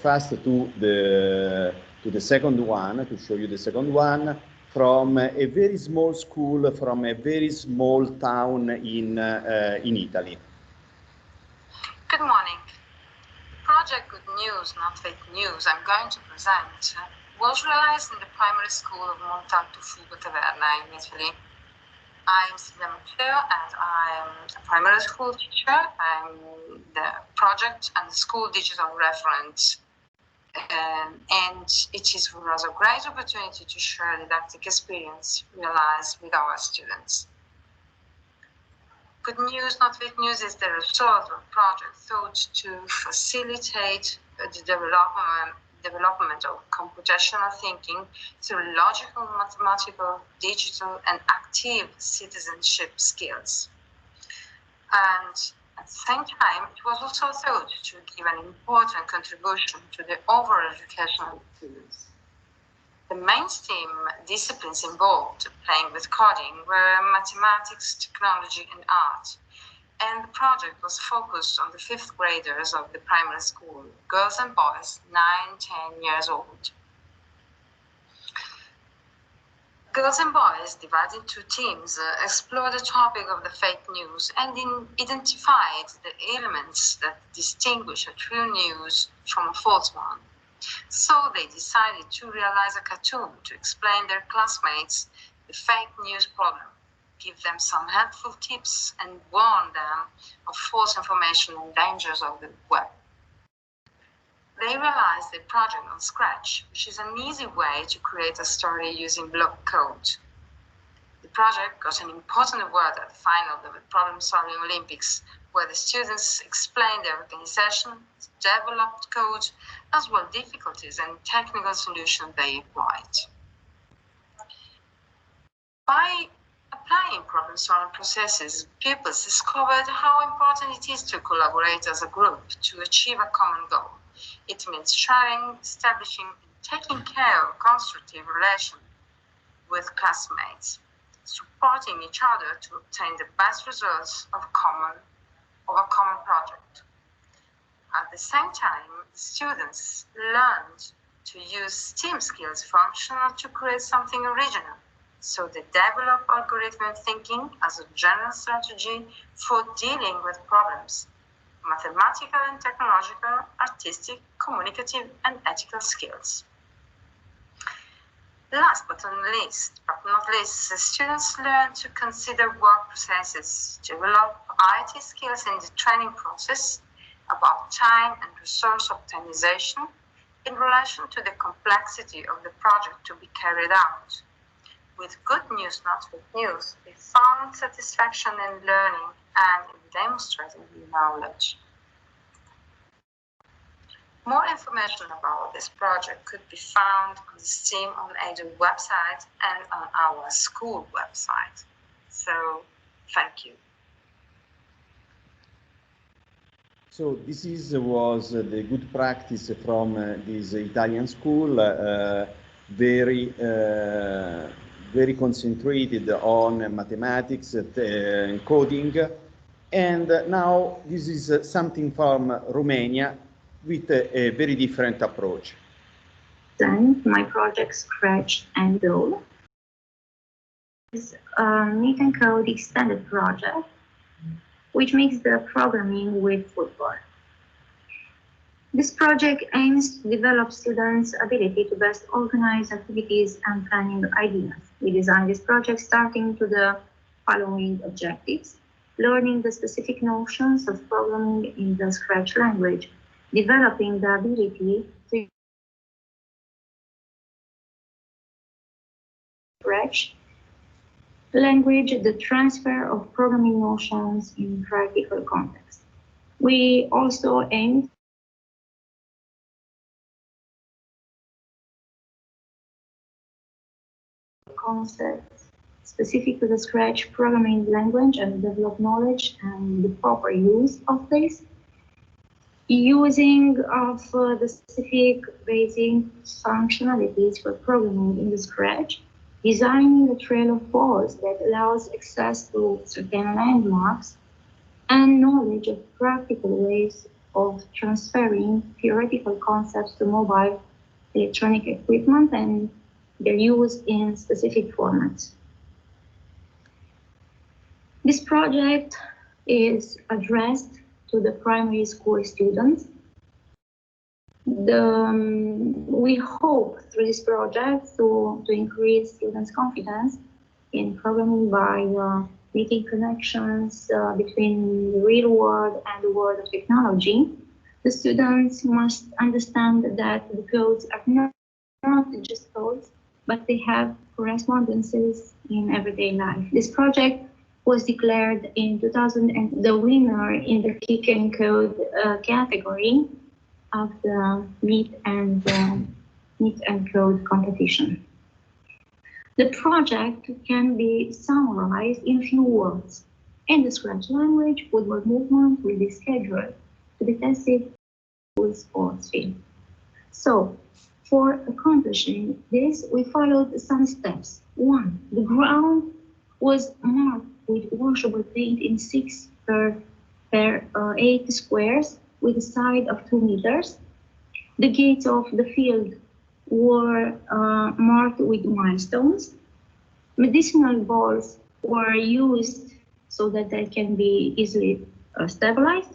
fast to the second one, to show you the second one, from a very small school, from a very small town in Italy. Good morning. Project Good News, Not Fake News, I'm going to present, was realized in the primary school of Montalto Fugo Taverna in Italy. I'm Silvia and I'm a primary school teacher. I'm the project and the school digital referent. And it is for us a great opportunity to share didactic experience realized with our students. Good News, Not Fake News is the result of a project thought to facilitate the development of computational thinking through logical, mathematical, digital, and active citizenship skills. And at the same time, it was also thought to give an important contribution to the overall educational experience. The mainstream disciplines involved, playing with coding, were mathematics, technology, and art. And the project was focused on the 5th graders of the primary school, girls and boys, 9-10 years old. Girls and boys, divided into teams, explored the topic of the fake news and identified the elements that distinguish a true news from a false one. So they decided to realize a cartoon to explain their classmates the fake news problem, give them some helpful tips, and warn them of false information and dangers of the web. They realized the project on Scratch, which is an easy way to create a story using block code. The project got an important award at the final of the Problem-Solving Olympics, where the students explained their organization, developed code, as well difficulties and technical solutions they applied. By applying problem-solving processes, pupils discovered how important it is to collaborate as a group to achieve a common goal. It means sharing, establishing, and taking care of constructive relations with classmates, supporting each other to obtain the best results of a common project. At the same time, the students learned to use STEAM skills functional to create something original. So they develop algorithmic thinking as a general strategy for dealing with problems, mathematical and technological, artistic, communicative, and ethical skills. Last but not least, the students learn to consider work processes, develop IT skills in the training process about time and resource optimization in relation to the complexity of the project to be carried out. With good news, not fake news, they found satisfaction in learning and in demonstrating the knowledge. More information about this project could be found on the STEAMonEdu website and on our school website. So, thank you. So this was the good practice from this Italian school, very concentrated on mathematics and coding. And now this is something from Romania with a very different approach. Then my project Scratch and Gool. Meet and Code extended project, which makes the programming with football. This project aims to develop students' ability to best organize activities and planning ideas. We designed this project starting to the following objectives: learning the specific notions of programming in the Scratch language, developing the ability to Scratch language, the transfer of programming notions in practical context. We also aimed concepts specific to the Scratch programming language and develop knowledge and the proper use of this. Using of the specific basic functionalities for programming in the Scratch, designing a trail of balls that allows access to certain landmarks and knowledge of practical ways of transferring theoretical concepts to mobile electronic equipment and their use in specific formats. This project is addressed to the primary school students. We hope through this project to increase students' confidence in programming by making connections between the real world and the world of technology. The students must understand that the codes are not just codes, but they have correspondences in everyday life. This project was declared in 2000 and the winner in the Kick and Code category of the Meet and Code competition. The project can be summarized in a few words. In the Scratch language, football movement will be scheduled to be tested with sports field. So, for accomplishing this, we followed some steps. 1. The ground was marked with washable paint in 6 per 8 squares with a side of 2 meters. The gates of the field were marked with milestones. Medicinal balls were used so that they can be easily stabilized.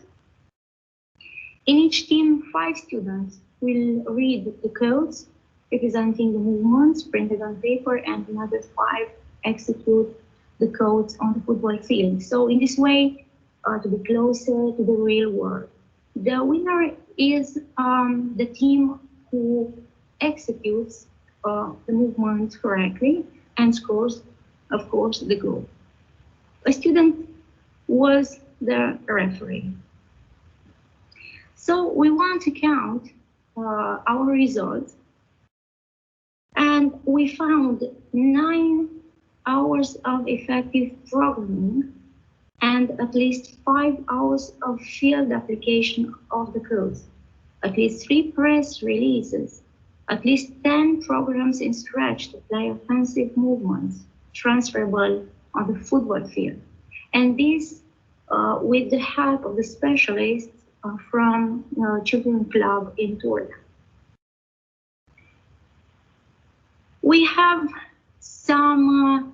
In each team, 5 students will read the codes representing the movements printed on paper, and another 5 execute the codes on the football field. So in this way, to be closer to the real world. The winner is the team who executes the movements correctly and scores, of course, the goal. A student was the referee. So we want to count our results, and we found 9 hours of effective programming and at least 5 hours of field application of the codes, at least 3 press releases, at least 10 programs in Scratch to play offensive movements transferable on the football field. And this with the help of the specialists from Children's Club in Turda. We have some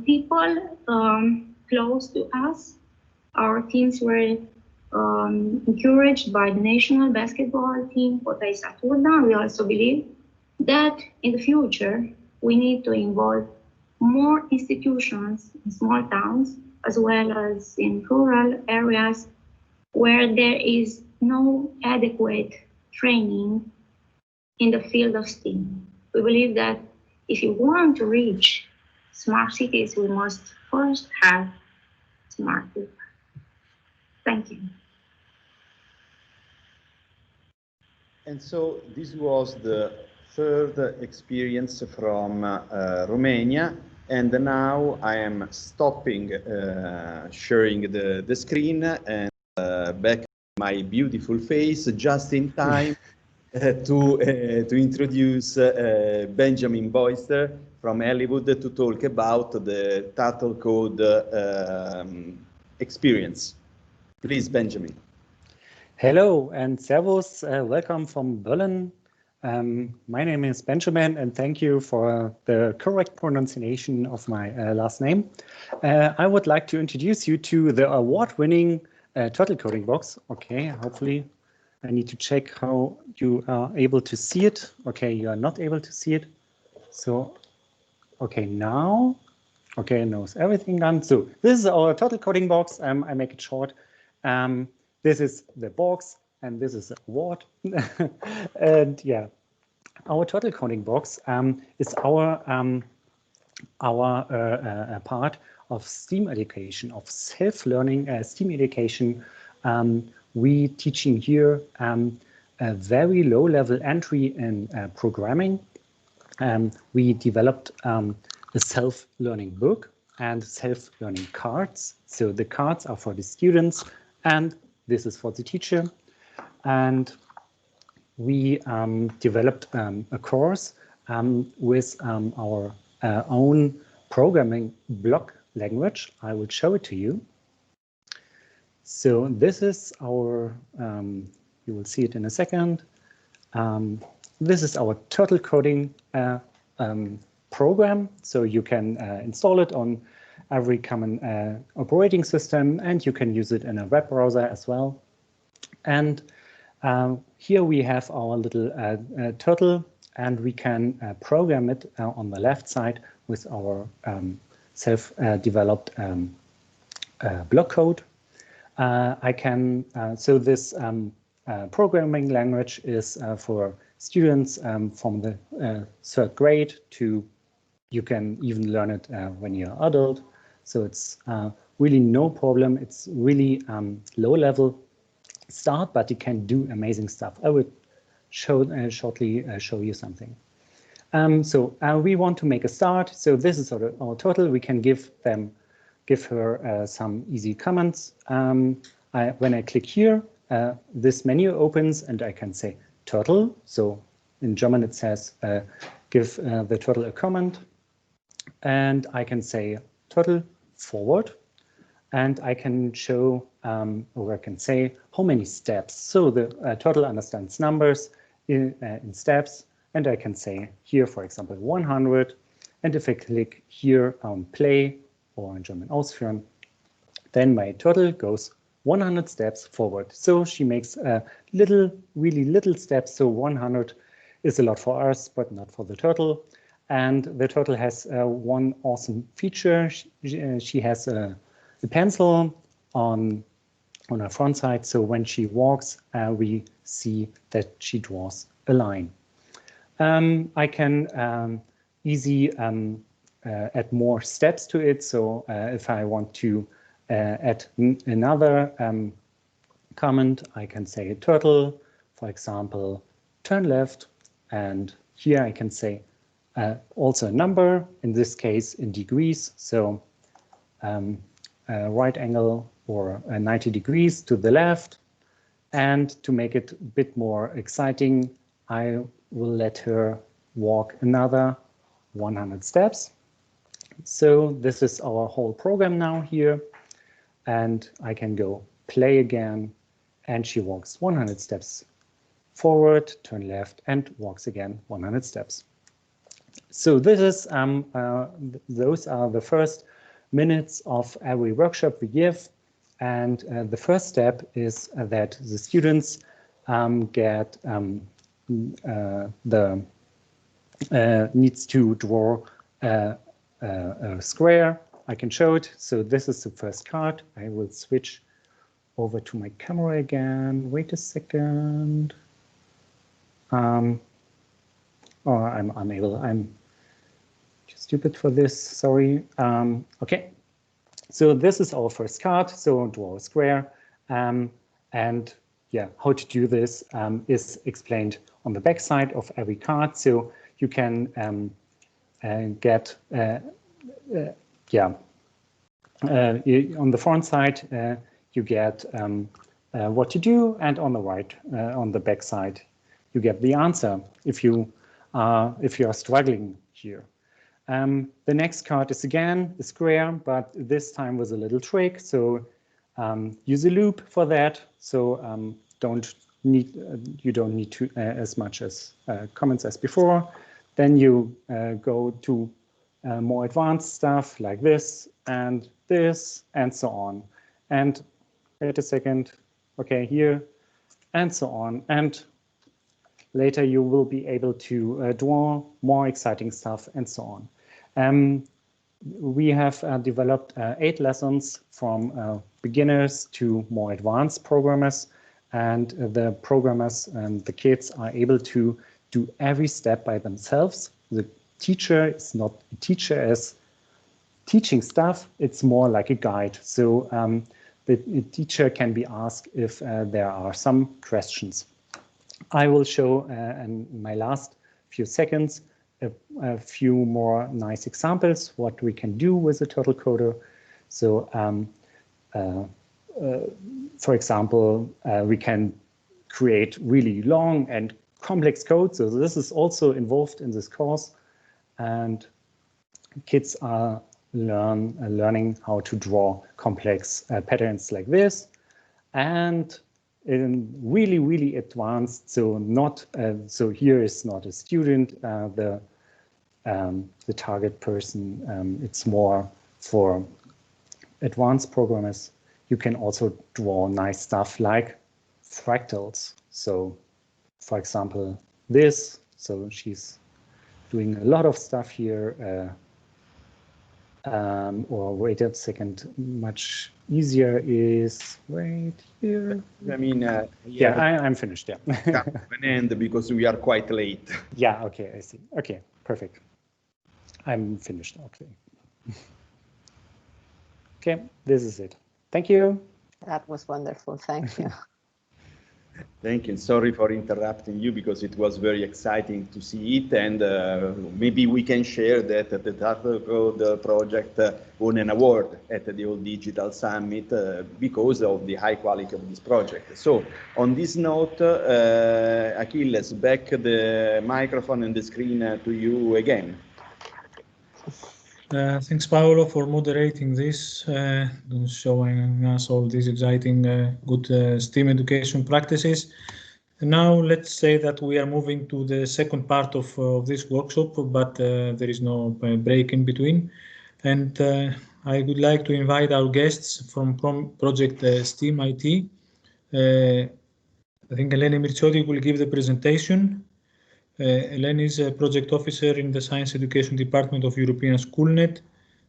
people close to us. Our teams were encouraged by the national basketball team, Potaisa Turda. We also believe that in the future, we need to involve more institutions in small towns, as well as in rural areas where there is no adequate training in the field of STEAM. We believe that if you want to reach smart cities, we must first have smart people. Thank you. And so this was the third experience from Romania. And now I am stopping sharing the screen and back my beautiful face just in time to introduce Benjamin Boyster from Hollywood to talk about the Turtle Code experience. Please, Benjamin. Hello and servus. Welcome from Berlin. My name is Benjamin, and thank you for the correct pronunciation of my last name. I would like to introduce you to the award-winning turtle coding box. Okay, hopefully I need to check how you are able to see it. Okay, you are not able to see it. So, okay, now, okay, knows everything done. So this is our turtle coding box. I make it short. This is the box, and this is the award. And yeah, our turtle coding box is our part of STEAM education, of self-learning STEAM education. We teaching here a very low-level entry in programming. We developed a self-learning book and self-learning cards. So the cards are for the students, and this is for the teacher. And we developed a course with our own programming block language. I will show it to you. So this is our, you will see it in a second. This is our turtle coding program. So you can install it on every common operating system, and you can use it in a web browser as well. And here we have our little turtle, and we can program it on the left side with our self-developed block code. So this programming language is for students from the 3rd grade to, you can even learn it when you're adult. So it's really no problem. It's really low level start, but it can do amazing stuff. I will shortly show you something. So we want to make a start. So this is our turtle. We can give her some easy comments. When I click here, this menu opens, and I can say turtle. So in German it says give the turtle a comment, and I can say turtle forward, and I can show or I can say how many steps. So the turtle understands numbers in steps, and I can say here, for example, 100. And if I click here on play, or in German ausführen, then my turtle goes 100 steps forward. So she makes really little steps. So 100 is a lot for us, but not for the turtle. And the turtle has one awesome feature. She has a pencil on her front side. So when she walks, we see that she draws a line. I can easily add more steps to it. So if I want to add another comment, I can say turtle, for example, turn left. And here I can say also a number, in this case in degrees. So right angle or 90 degrees to the left. And to make it a bit more exciting, I will let her walk another 100 steps. So this is our whole program now here. And I can go play again, and she walks 100 steps forward, turn left, and walks again 100 steps. So this is those are the first minutes of every workshop we give. And the first step is that the students get needs to draw a square. I can show it. So this is the first card. I will switch over to my camera again. Wait a second. Oh, I'm unable. I'm too stupid for this. Sorry. Okay. So this is our first card. So draw a square. And yeah, how to do this is explained on the back side of every card. So you can get on the front side you get what to do, and on the right on the back side you get the answer if you are struggling here. The next card is again a square, but this time with a little trick. So use a loop for that. So don't you don't need to as much as comments as before. Then you go to more advanced stuff like this, and so on. And wait a second, okay, here, and so on. And later you will be able to draw more exciting stuff and so on. We have developed 8 lessons from beginners to more advanced programmers, and the programmers and the kids are able to do every step by themselves. The teacher is not a teacher as teaching stuff, it's more like a guide. So the teacher can be asked if there are some questions. I will show in my last few seconds a few more nice examples what we can do with the Turtle Coder. So for example, we can create really long and complex code. So this is also involved in this course, and kids are learning how to draw complex patterns like this, and in really advanced. So not so here is not a student, the target person. It's more for advanced programmers. You can also draw nice stuff like fractals. So for example, this. So she's doing a lot of stuff here. Or wait a second, much easier is right here. I mean, yeah, I'm finished. Yeah. An end because we are quite late. Yeah. Okay, I see. Okay, perfect. I'm finished. Okay. Okay, this is it. Thank you. That was wonderful. Thank you. Thank you. Sorry for interrupting you because it was very exciting to see it, and maybe we can share that the Turtle Code project won an award at the All Digital Summit because of the high quality of this project. So on this note, Achilles, back the microphone and the screen to you again. Thanks, Paolo, for moderating this, showing us all these exciting, good STEAM education practices. And now let's say that we are moving to the second part of this workshop, but there is no break in between. And I would like to invite our guests from Project STEAM IT. I think Eleni Myrtsioti will give the presentation. Eleni is a project officer in the Science Education Department of European SchoolNet.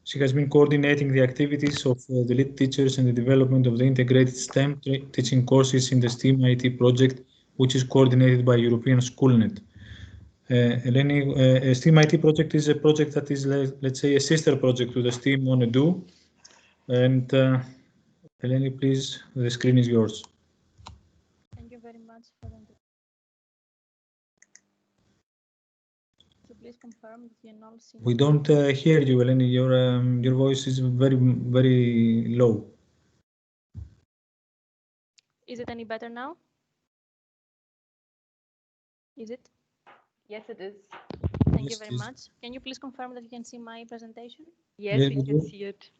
She has been coordinating the activities of the lead teachers and the development of the integrated STEM teaching courses in the STEAM IT project, which is coordinated by European SchoolNet. Eleni, STEAM IT project is a project that is, let's say, a sister project to the STEAMonEdu. And Eleni, please, the screen is yours. Thank you very much for the please confirm that you all see. We don't hear you, Eleni. Your voice is very low. Is it any better now? Is it? Yes, it is. Thank you very much. Can you please confirm that you can see my presentation? Yes, we can see it.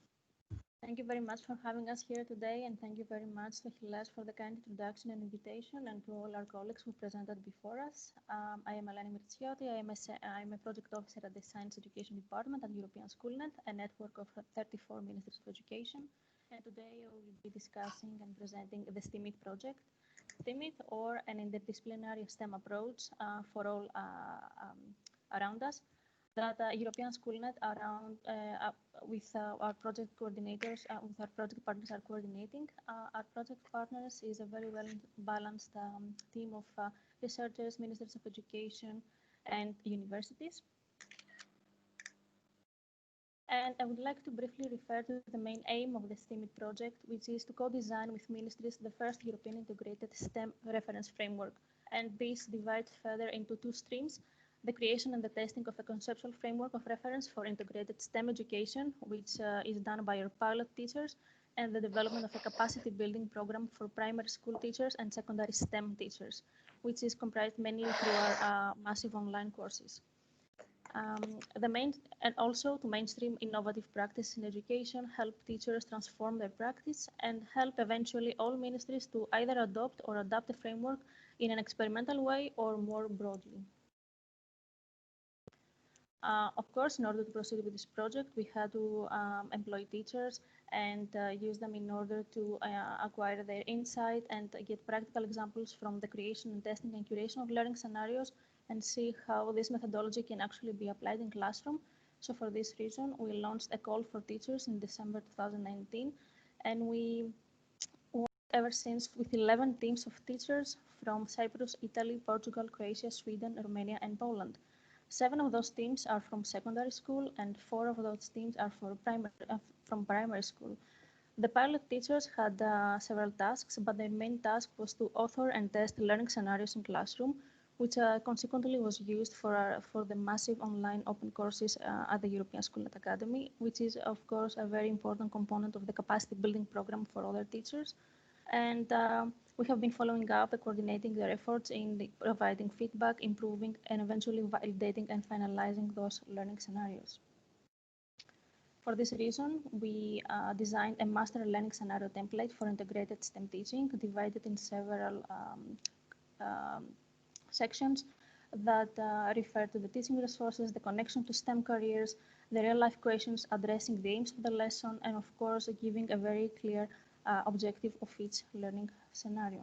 Thank you very much for having us here today, and thank you very much to Achilles for the kind introduction and invitation, and to all our colleagues who presented before us. I am Eleni Myrtsioti. I am a project officer at the Science Education Department at European SchoolNet, a network of 34 ministries of education. And today I will be discussing and presenting the STEAMit project. STEAMit, or an interdisciplinary STEM approach for all around us, that European SchoolNet around with our project coordinators, with our project partners are coordinating. Our project partners is a very well balanced team of researchers, ministers of education, and universities. And I would like to briefly refer to the main aim of the STEAMit project, which is to co-design with ministries the first European integrated STEM reference framework. And this divides further into 2 streams: the creation and the testing of a conceptual framework of reference for integrated STEM education, which is done by our pilot teachers, and the development of a capacity building program for primary school teachers and secondary STEM teachers, which is comprised mainly through our massive online courses. And also to mainstream innovative practice in education, help teachers transform their practice, and help eventually all ministries to either adopt or adapt a framework in an experimental way or more broadly. Of course, in order to proceed with this project, we had to employ teachers and use them in order to acquire their insight and get practical examples from the creation and testing and curation of learning scenarios and see how this methodology can actually be applied in classroom. So for this reason, we launched a call for teachers in December 2019, and we worked ever since with 11 teams of teachers from Cyprus, Italy, Portugal, Croatia, Sweden, Romania, and Poland. 7 of those teams are from secondary school, and 4 of those teams are from primary school. The pilot teachers had several tasks, but their main task was to author and test learning scenarios in classroom, which consequently was used for the massive online open courses at the European SchoolNet Academy, which is, of course, a very important component of the capacity building program for other teachers. And we have been following up and coordinating their efforts in providing feedback, improving, and eventually validating and finalizing those learning scenarios. For this reason, we designed a master learning scenario template for integrated STEM teaching, divided in several sections that refer to the teaching resources, the connection to STEM careers, the real-life questions addressing the aims of the lesson, and of course, giving a very clear objective of each learning scenario.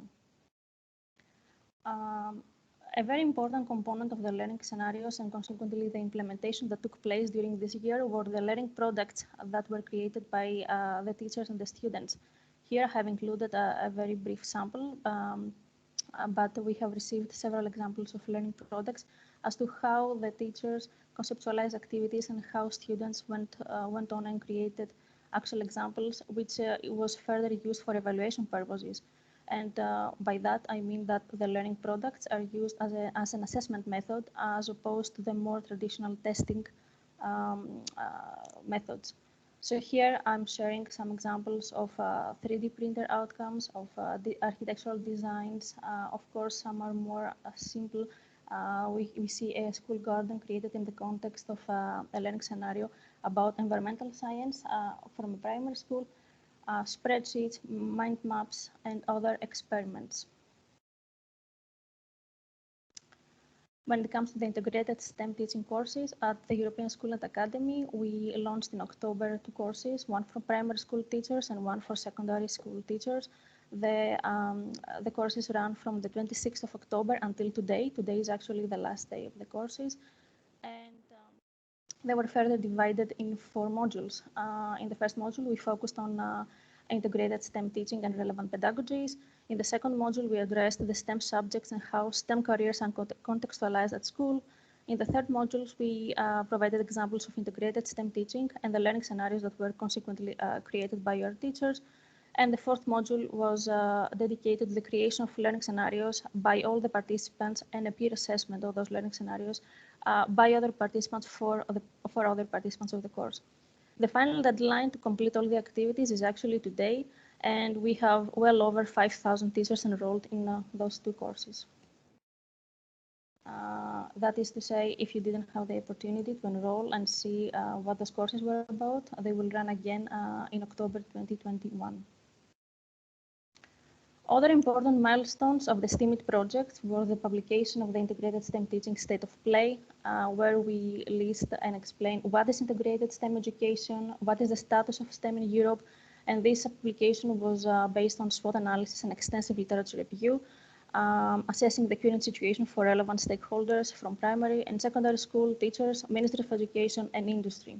A very important component of the learning scenarios and consequently the implementation that took place during this year were the learning products that were created by the teachers and the students. Here I have included a very brief sample, but we have received several examples of learning products as to how the teachers conceptualized activities and how students went on and created actual examples, which was further used for evaluation purposes. And by that, I mean that the learning products are used as an assessment method as opposed to the more traditional testing methods. So here I'm sharing some examples of 3D printer outcomes, of the architectural designs. Of course, some are more simple. We see a school garden created in the context of a learning scenario about environmental science from a primary school, spreadsheets, mind maps, and other experiments. When it comes to the integrated STEM teaching courses at the European SchoolNet Academy, we launched in October 2 courses, one for primary school teachers and one for secondary school teachers. The courses ran from the 26th of October until today. Today is actually the last day of the courses. And they were further divided in 4 modules. In the first module, we focused on integrated STEM teaching and relevant pedagogies. In the second module, we addressed the STEM subjects and how STEM careers are contextualized at school. In the third module, we provided examples of integrated STEM teaching and the learning scenarios that were consequently created by our teachers. And the fourth module was dedicated to the creation of learning scenarios by all the participants and a peer assessment of those learning scenarios by other participants for other participants of the course. The final deadline to complete all the activities is actually today, and we have well over 5,000 teachers enrolled in those 2 courses. That is to say, if you didn't have the opportunity to enroll and see what those courses were about, they will run again in October 2021. Other important milestones of the STEAMit project were the publication of the Integrated STEM Teaching State of Play, where we list and explain what is integrated STEM education, what is the status of STEM in Europe, and this application was based on SWOT analysis and extensive literature review, assessing the current situation for relevant stakeholders from primary and secondary school, teachers, Ministry of Education, and industry.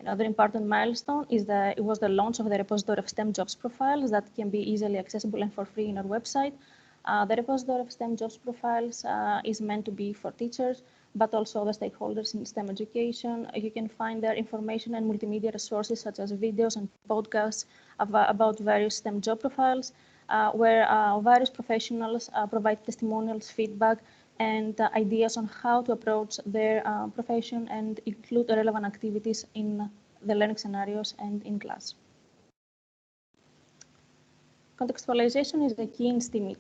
Another important milestone was the launch of the repository of STEM jobs profiles that can be easily accessible and for free in our website. The repository of STEM jobs profiles is meant to be for teachers, but also other stakeholders in STEM education. You can find there information and multimedia resources such as videos and podcasts about various STEM job profiles, where various professionals provide testimonials, feedback, and ideas on how to approach their profession and include relevant activities in the learning scenarios and in class. Contextualization is the key in STEAMit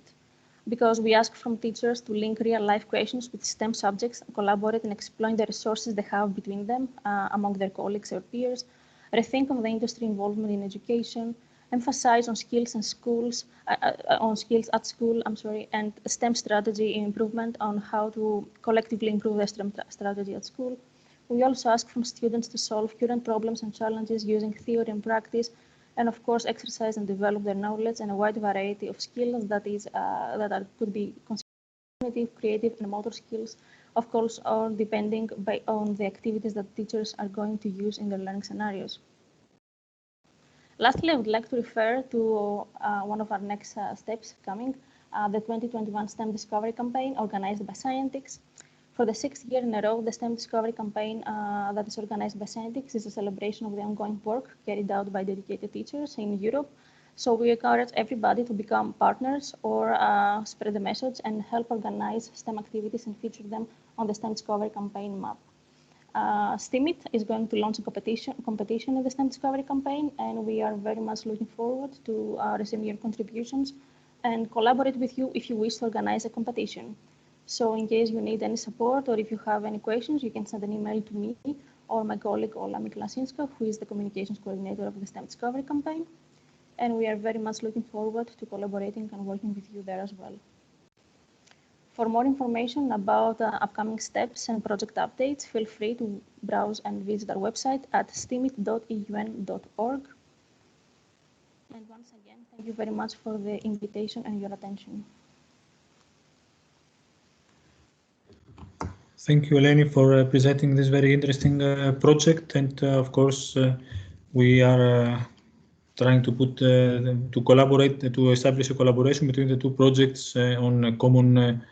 because we ask from teachers to link real-life questions with STEM subjects, collaborate and exploit the resources they have between them among their colleagues or peers, rethink of the industry involvement in education, emphasize on skills and schools, on skills at school, and STEM strategy improvement on how to collectively improve the STEM strategy at school. We also ask from students to solve current problems and challenges using theory and practice, and of course exercise and develop their knowledge and a wide variety of skills that could be cognitive, creative, and motor skills, of course, or depending on the activities that teachers are going to use in their learning scenarios. Lastly, I would like to refer to one of our next steps coming, the 2021 STEM Discovery Campaign organized by Scientix. For the 6th year in a row, the STEM Discovery Campaign that is organized by Scientix is a celebration of the ongoing work carried out by dedicated teachers in Europe. So we encourage everybody to become partners or spread the message and help organize STEM activities and feature them on the STEM Discovery Campaign map. STEAMit is going to launch a competition in the STEM Discovery Campaign, and we are very much looking forward to receive your contributions and collaborate with you if you wish to organize a competition. So in case you need any support or if you have any questions, you can send an email to me or my colleague Ola Miklasinska, who is the communications coordinator of the STEM Discovery Campaign. And we are very much looking forward to collaborating and working with you there as well. For more information about upcoming steps and project updates, feel free to browse and visit our website at steamit.eun.org. And once again, thank you very much for the invitation and your attention. Thank you, Eleni, for presenting this very interesting project. And of course, we are trying to put to collaborate, to establish a collaboration between the two projects on common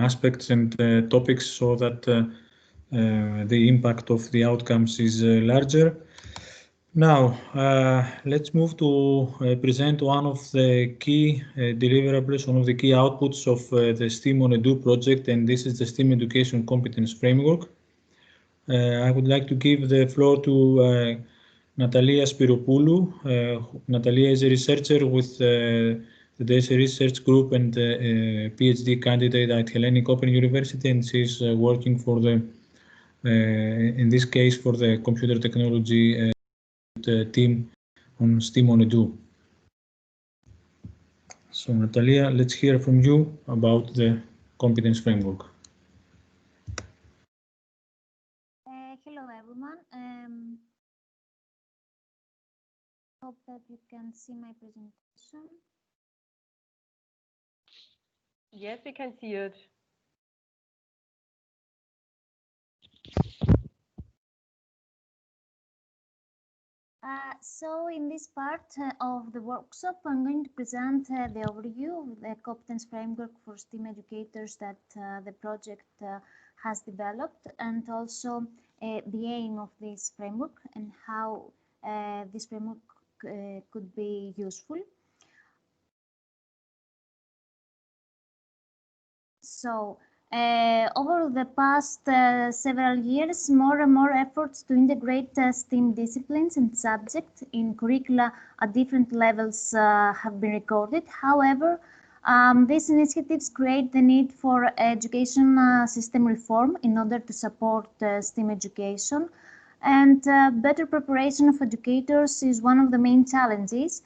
aspects and topics, so that the impact of the outcomes is larger. Now, let's move to present one of the key deliverables, one of the key outputs of the STEAMonEdu project, and this is the STEAM Education Competence Framework. I would like to give the floor to Natalia Spyropoulou. Natalia is a researcher with the DESE Research Group and a PhD candidate at Hellenic Open University, and she's working for the, in this case, for the computer technology team on STEAMonEdu. So Natalia, let's hear from you about the competence framework. Hello everyone. Hope that you can see my presentation. Yes, we can see it. So in this part of the workshop, I'm going to present the overview of the competence framework for STEAM educators that the project has developed, and also the aim of this framework and how this framework could be useful. So over the past several years, more and more efforts to integrate STEAM disciplines and subjects in curricula at different levels have been recorded. However, these initiatives create the need for education system reform in order to support STEAM education. And better preparation of educators is one of the main challenges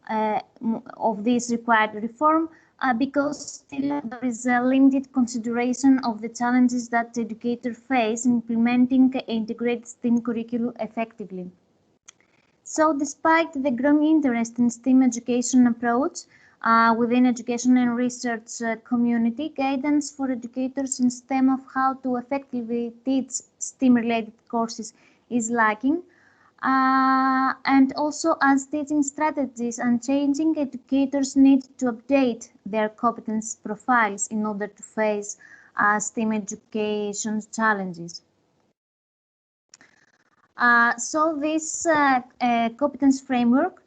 of this required reform, because still there is a limited consideration of the challenges that educators face in implementing integrated STEAM curriculum effectively. So despite the growing interest in STEAM education approach within education and research community, guidance for educators in STEM of how to effectively teach STEAM-related courses is lacking. And also, as teaching strategies are changing, educators need to update their competence profiles in order to face STEAM education challenges. So this competence framework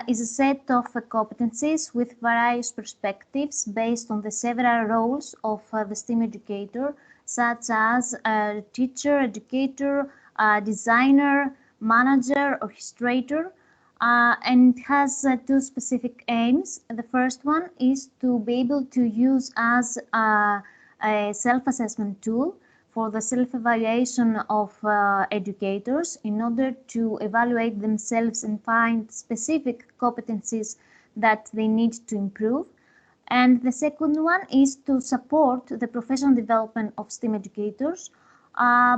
is a set of competencies with various perspectives based on the several roles of the STEAM educator, such as teacher, educator, designer, manager, orchestrator, and it has two specific aims. The first one is to be able to use as a self-assessment tool for the self-evaluation of educators in order to evaluate themselves and find specific competencies that they need to improve. And the second one is to support the professional development of STEAM educators,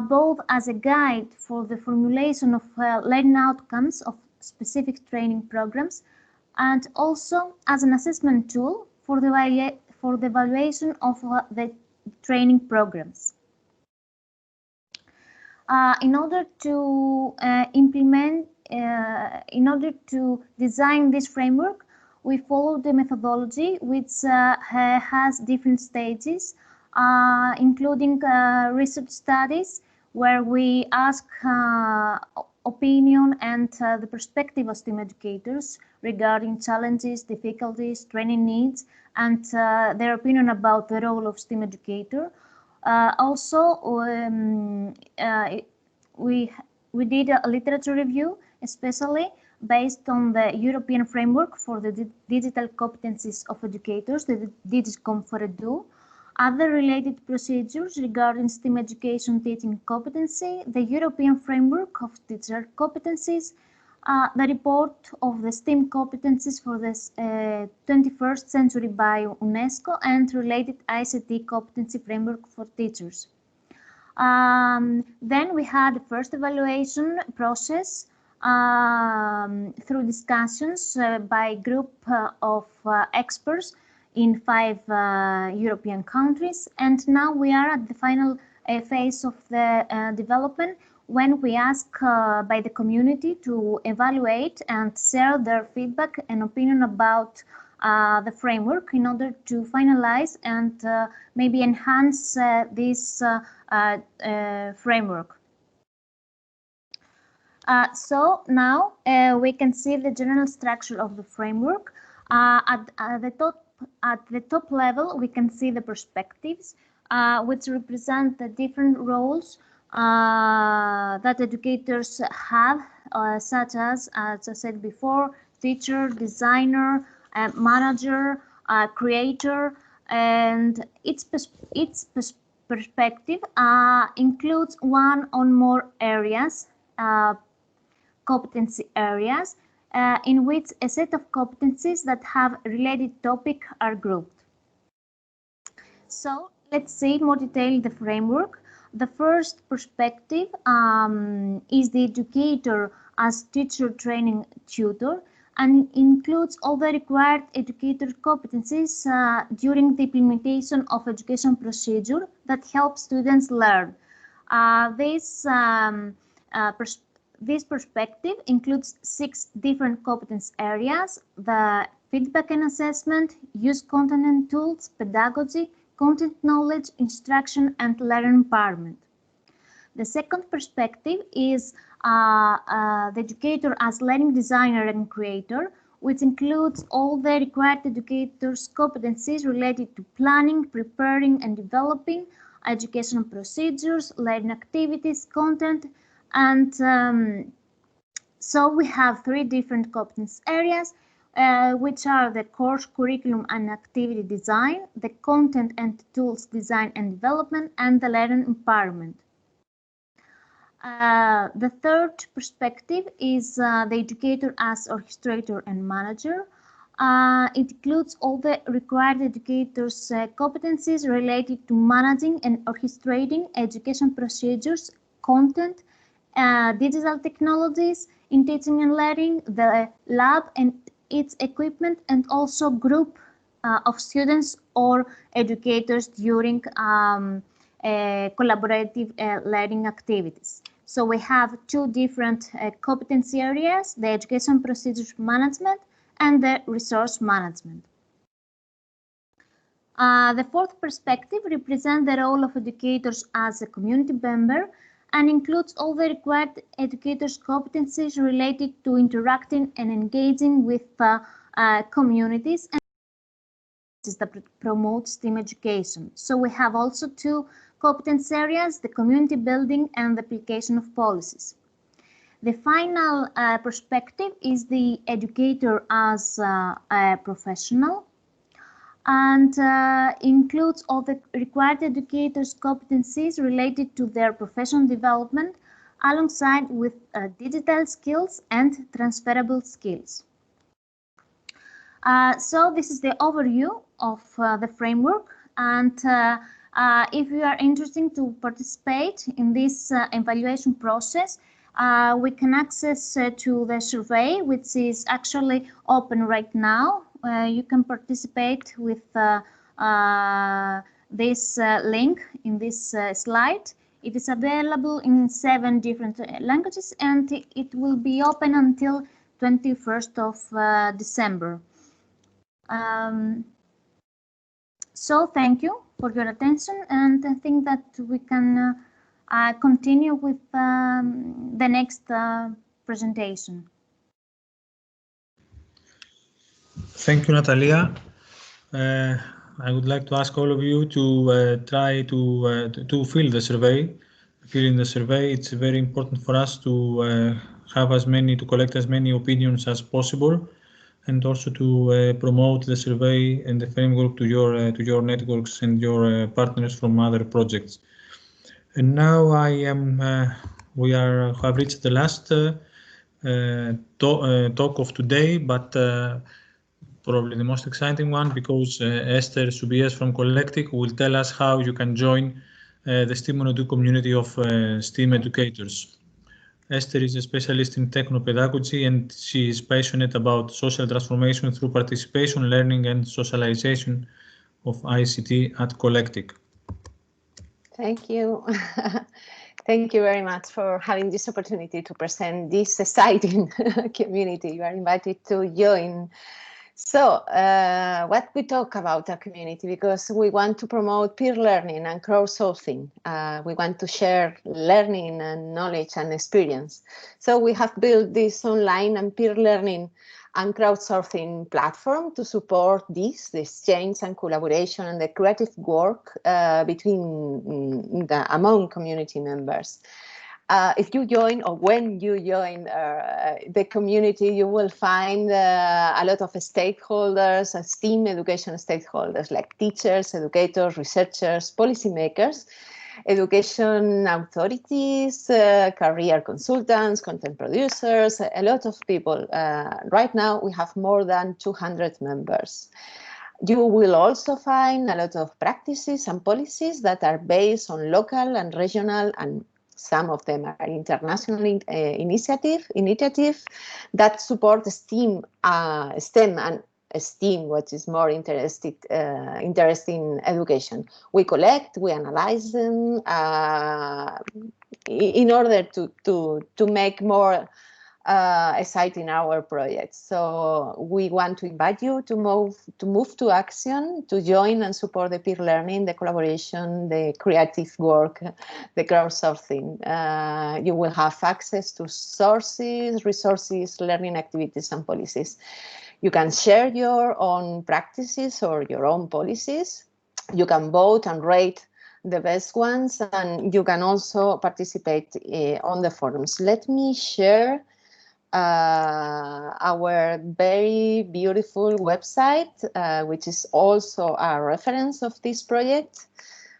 both as a guide for the formulation of learning outcomes of specific training programs, and also as an assessment tool for the evaluation of the training programs. In order to design this framework, we follow the methodology which has different stages, including research studies, where we ask opinion and the perspective of STEAM educators regarding challenges, difficulties, training needs, and their opinion about the role of STEAM educator. We did a literature review, especially based on the European framework for the digital competencies of educators, the DigiCom4Edu, other related procedures regarding STEAM education teaching competency, the European framework of teacher competencies, the report of the STEAM competencies for the 21st century by UNESCO, and related ICT competency framework for teachers. Then we had the first evaluation process through discussions by a group of experts in 5 European countries, and now we are at the final phase of the development, when we ask by the community to evaluate and share their feedback and opinion about the framework in order to finalize and maybe enhance this framework. So now we can see the general structure of the framework. At the top level, we can see the perspectives, which represent the different roles that educators have, such as I said before, teacher, designer, manager, creator, and its perspective includes one or more areas, competency areas, in which a set of competencies that have related topic are grouped. So let's see more detail the framework. The first perspective is the educator as teacher training tutor, and includes all the required educator competencies during the implementation of education procedure that help students learn. This perspective includes 6 different competence areas: the feedback and assessment, use content and tools, pedagogy, content knowledge, instruction, and learner empowerment. The second perspective is the educator as learning designer and creator, which includes all the required educators' competencies related to planning, preparing, and developing educational procedures, learning activities, content, and so we have 3 different competence areas, which are the course, curriculum, and activity design, the content and tools design and development, and the learner empowerment. The third perspective is the educator as orchestrator and manager. It includes all the required educators' competencies related to managing and orchestrating education procedures, content, digital technologies in teaching and learning, the lab and its equipment, and also group of students or educators during collaborative learning activities. So we have 2 different competency areas: the education procedures management and the resource management. The fourth perspective represents the role of educators as a community member and includes all the required educators' competencies related to interacting and engaging with communities and that promote STEAM education. So we have also 2 competence areas: the community building and the application of policies. The final perspective is the educator as a professional. and includes all the required educators' competencies related to their professional development, alongside with digital skills and transferable skills. So this is the overview of the framework, and if you are interested to participate in this evaluation process, we can access to the survey, which is actually open right now. You can participate with this link in this slide. It is available in 7 different languages, and it will be open until 21st of December. So thank you for your attention, and I think that we can continue with the next presentation. Thank you, Natalia. I would like to ask all of you to try to fill the survey. Filling the survey, it's very important for us to collect as many opinions as possible, and also to promote the survey and the framework to your networks and your partners from other projects. And now we have reached the last talk of today, but probably the most exciting one, because Esther Subias from Colectic will tell us how you can join the STEAMonEdu community of STEAM educators. Esther is a specialist in techno-pedagogy, and she is passionate about social transformation through participation, learning, and socialization of ICT at Colectic. Thank you. Thank you very much for having this opportunity to present this exciting community. You are invited to join. So what we talk about a community, because we want to promote peer learning and crowdsourcing. We want to share learning and knowledge and experience. So we have built this online and peer learning and crowdsourcing platform to support the exchange and collaboration and the creative work among community members. If you join, or when you join the community, you will find a lot of stakeholders, STEAM education stakeholders, like teachers, educators, researchers, policymakers, education authorities, career consultants, content producers, a lot of people. Right now, we have more than 200 members. You will also find a lot of practices and policies that are based on local and regional, and some of them are international initiative that support STEAM and STEAM, which is more interesting education. We collect, we analyze them in order to make more exciting our projects. So we want to invite you to move to action, to join and support the peer learning, the collaboration, the creative work, the crowdsourcing. You will have access to sources, resources, learning activities, and policies. You can share your own practices or your own policies. You can vote and rate the best ones, and you can also participate on the forums. Let me share our very beautiful website, which is also a reference of this project.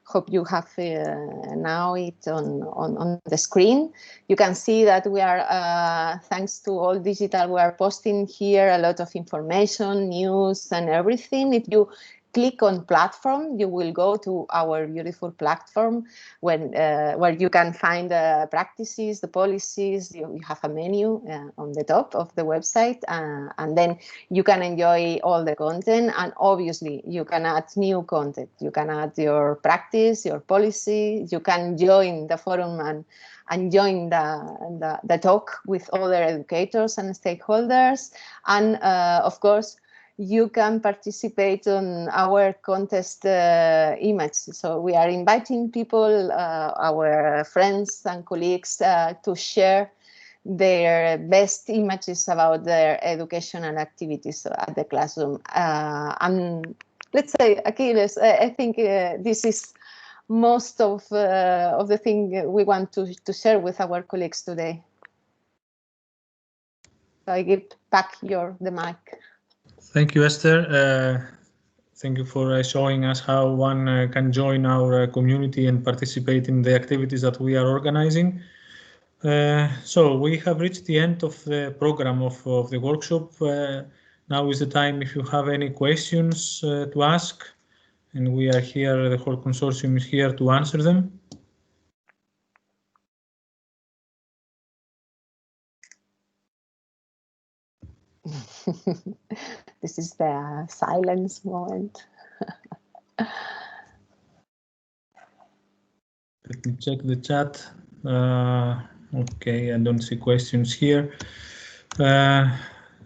Hope you have now it on the screen. You can see that we are, thanks to all digital, we are posting here a lot of information, news, and everything. If you click on platform, you will go to our beautiful platform where you can find the practices, the policies. You have a menu on the top of the website, and then you can enjoy all the content, and obviously you can add new content. You can add your practice, your policy. You can join the forum and join the talk with other educators and stakeholders, and of course, you can participate on our contest image. So we are inviting people, our friends and colleagues, to share their best images about their educational activities at the classroom. And let's say, Achilles, I think this is most of the thing we want to share with our colleagues today. So I give back the mic. Thank you, Esther. Thank you for showing us how one can join our community and participate in the activities that we are organizing. So we have reached the end of the program of the workshop. Now is the time if you have any questions to ask, and we are here, the whole consortium is here to answer them. This is the silence moment. Let me check the chat. Okay, I don't see questions here.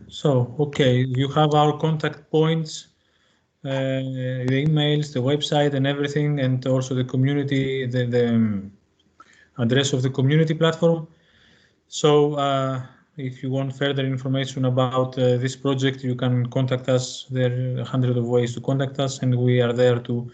So, okay, you have our contact points, the emails, the website and everything, and also the community, the address of the community platform. So if you want further information about this project, you can contact us. There are 100 of ways to contact us, and we are there to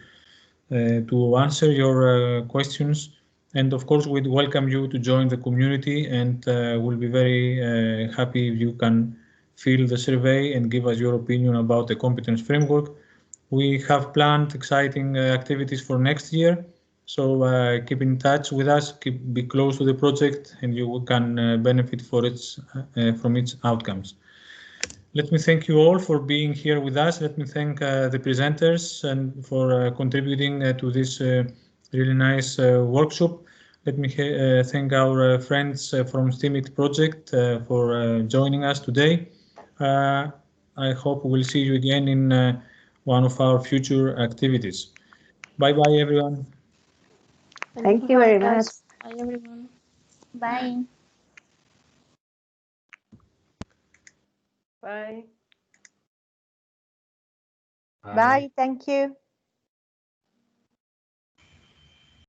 answer your questions. And of course, we'd welcome you to join the community, and we'll be very happy if you can fill the survey and give us your opinion about the competence framework. We have planned exciting activities for next year, so keep in touch with us, be close to the project, and you can benefit from its outcomes. Let me thank you all for being here with us. Let me thank the presenters and for contributing to this really nice workshop. Let me thank our friends from STEAMit project for joining us today. I hope we'll see you again in one of our future activities. Bye-bye, everyone. Thank you very much. Bye, everyone. Bye. Bye. Bye. Thank you.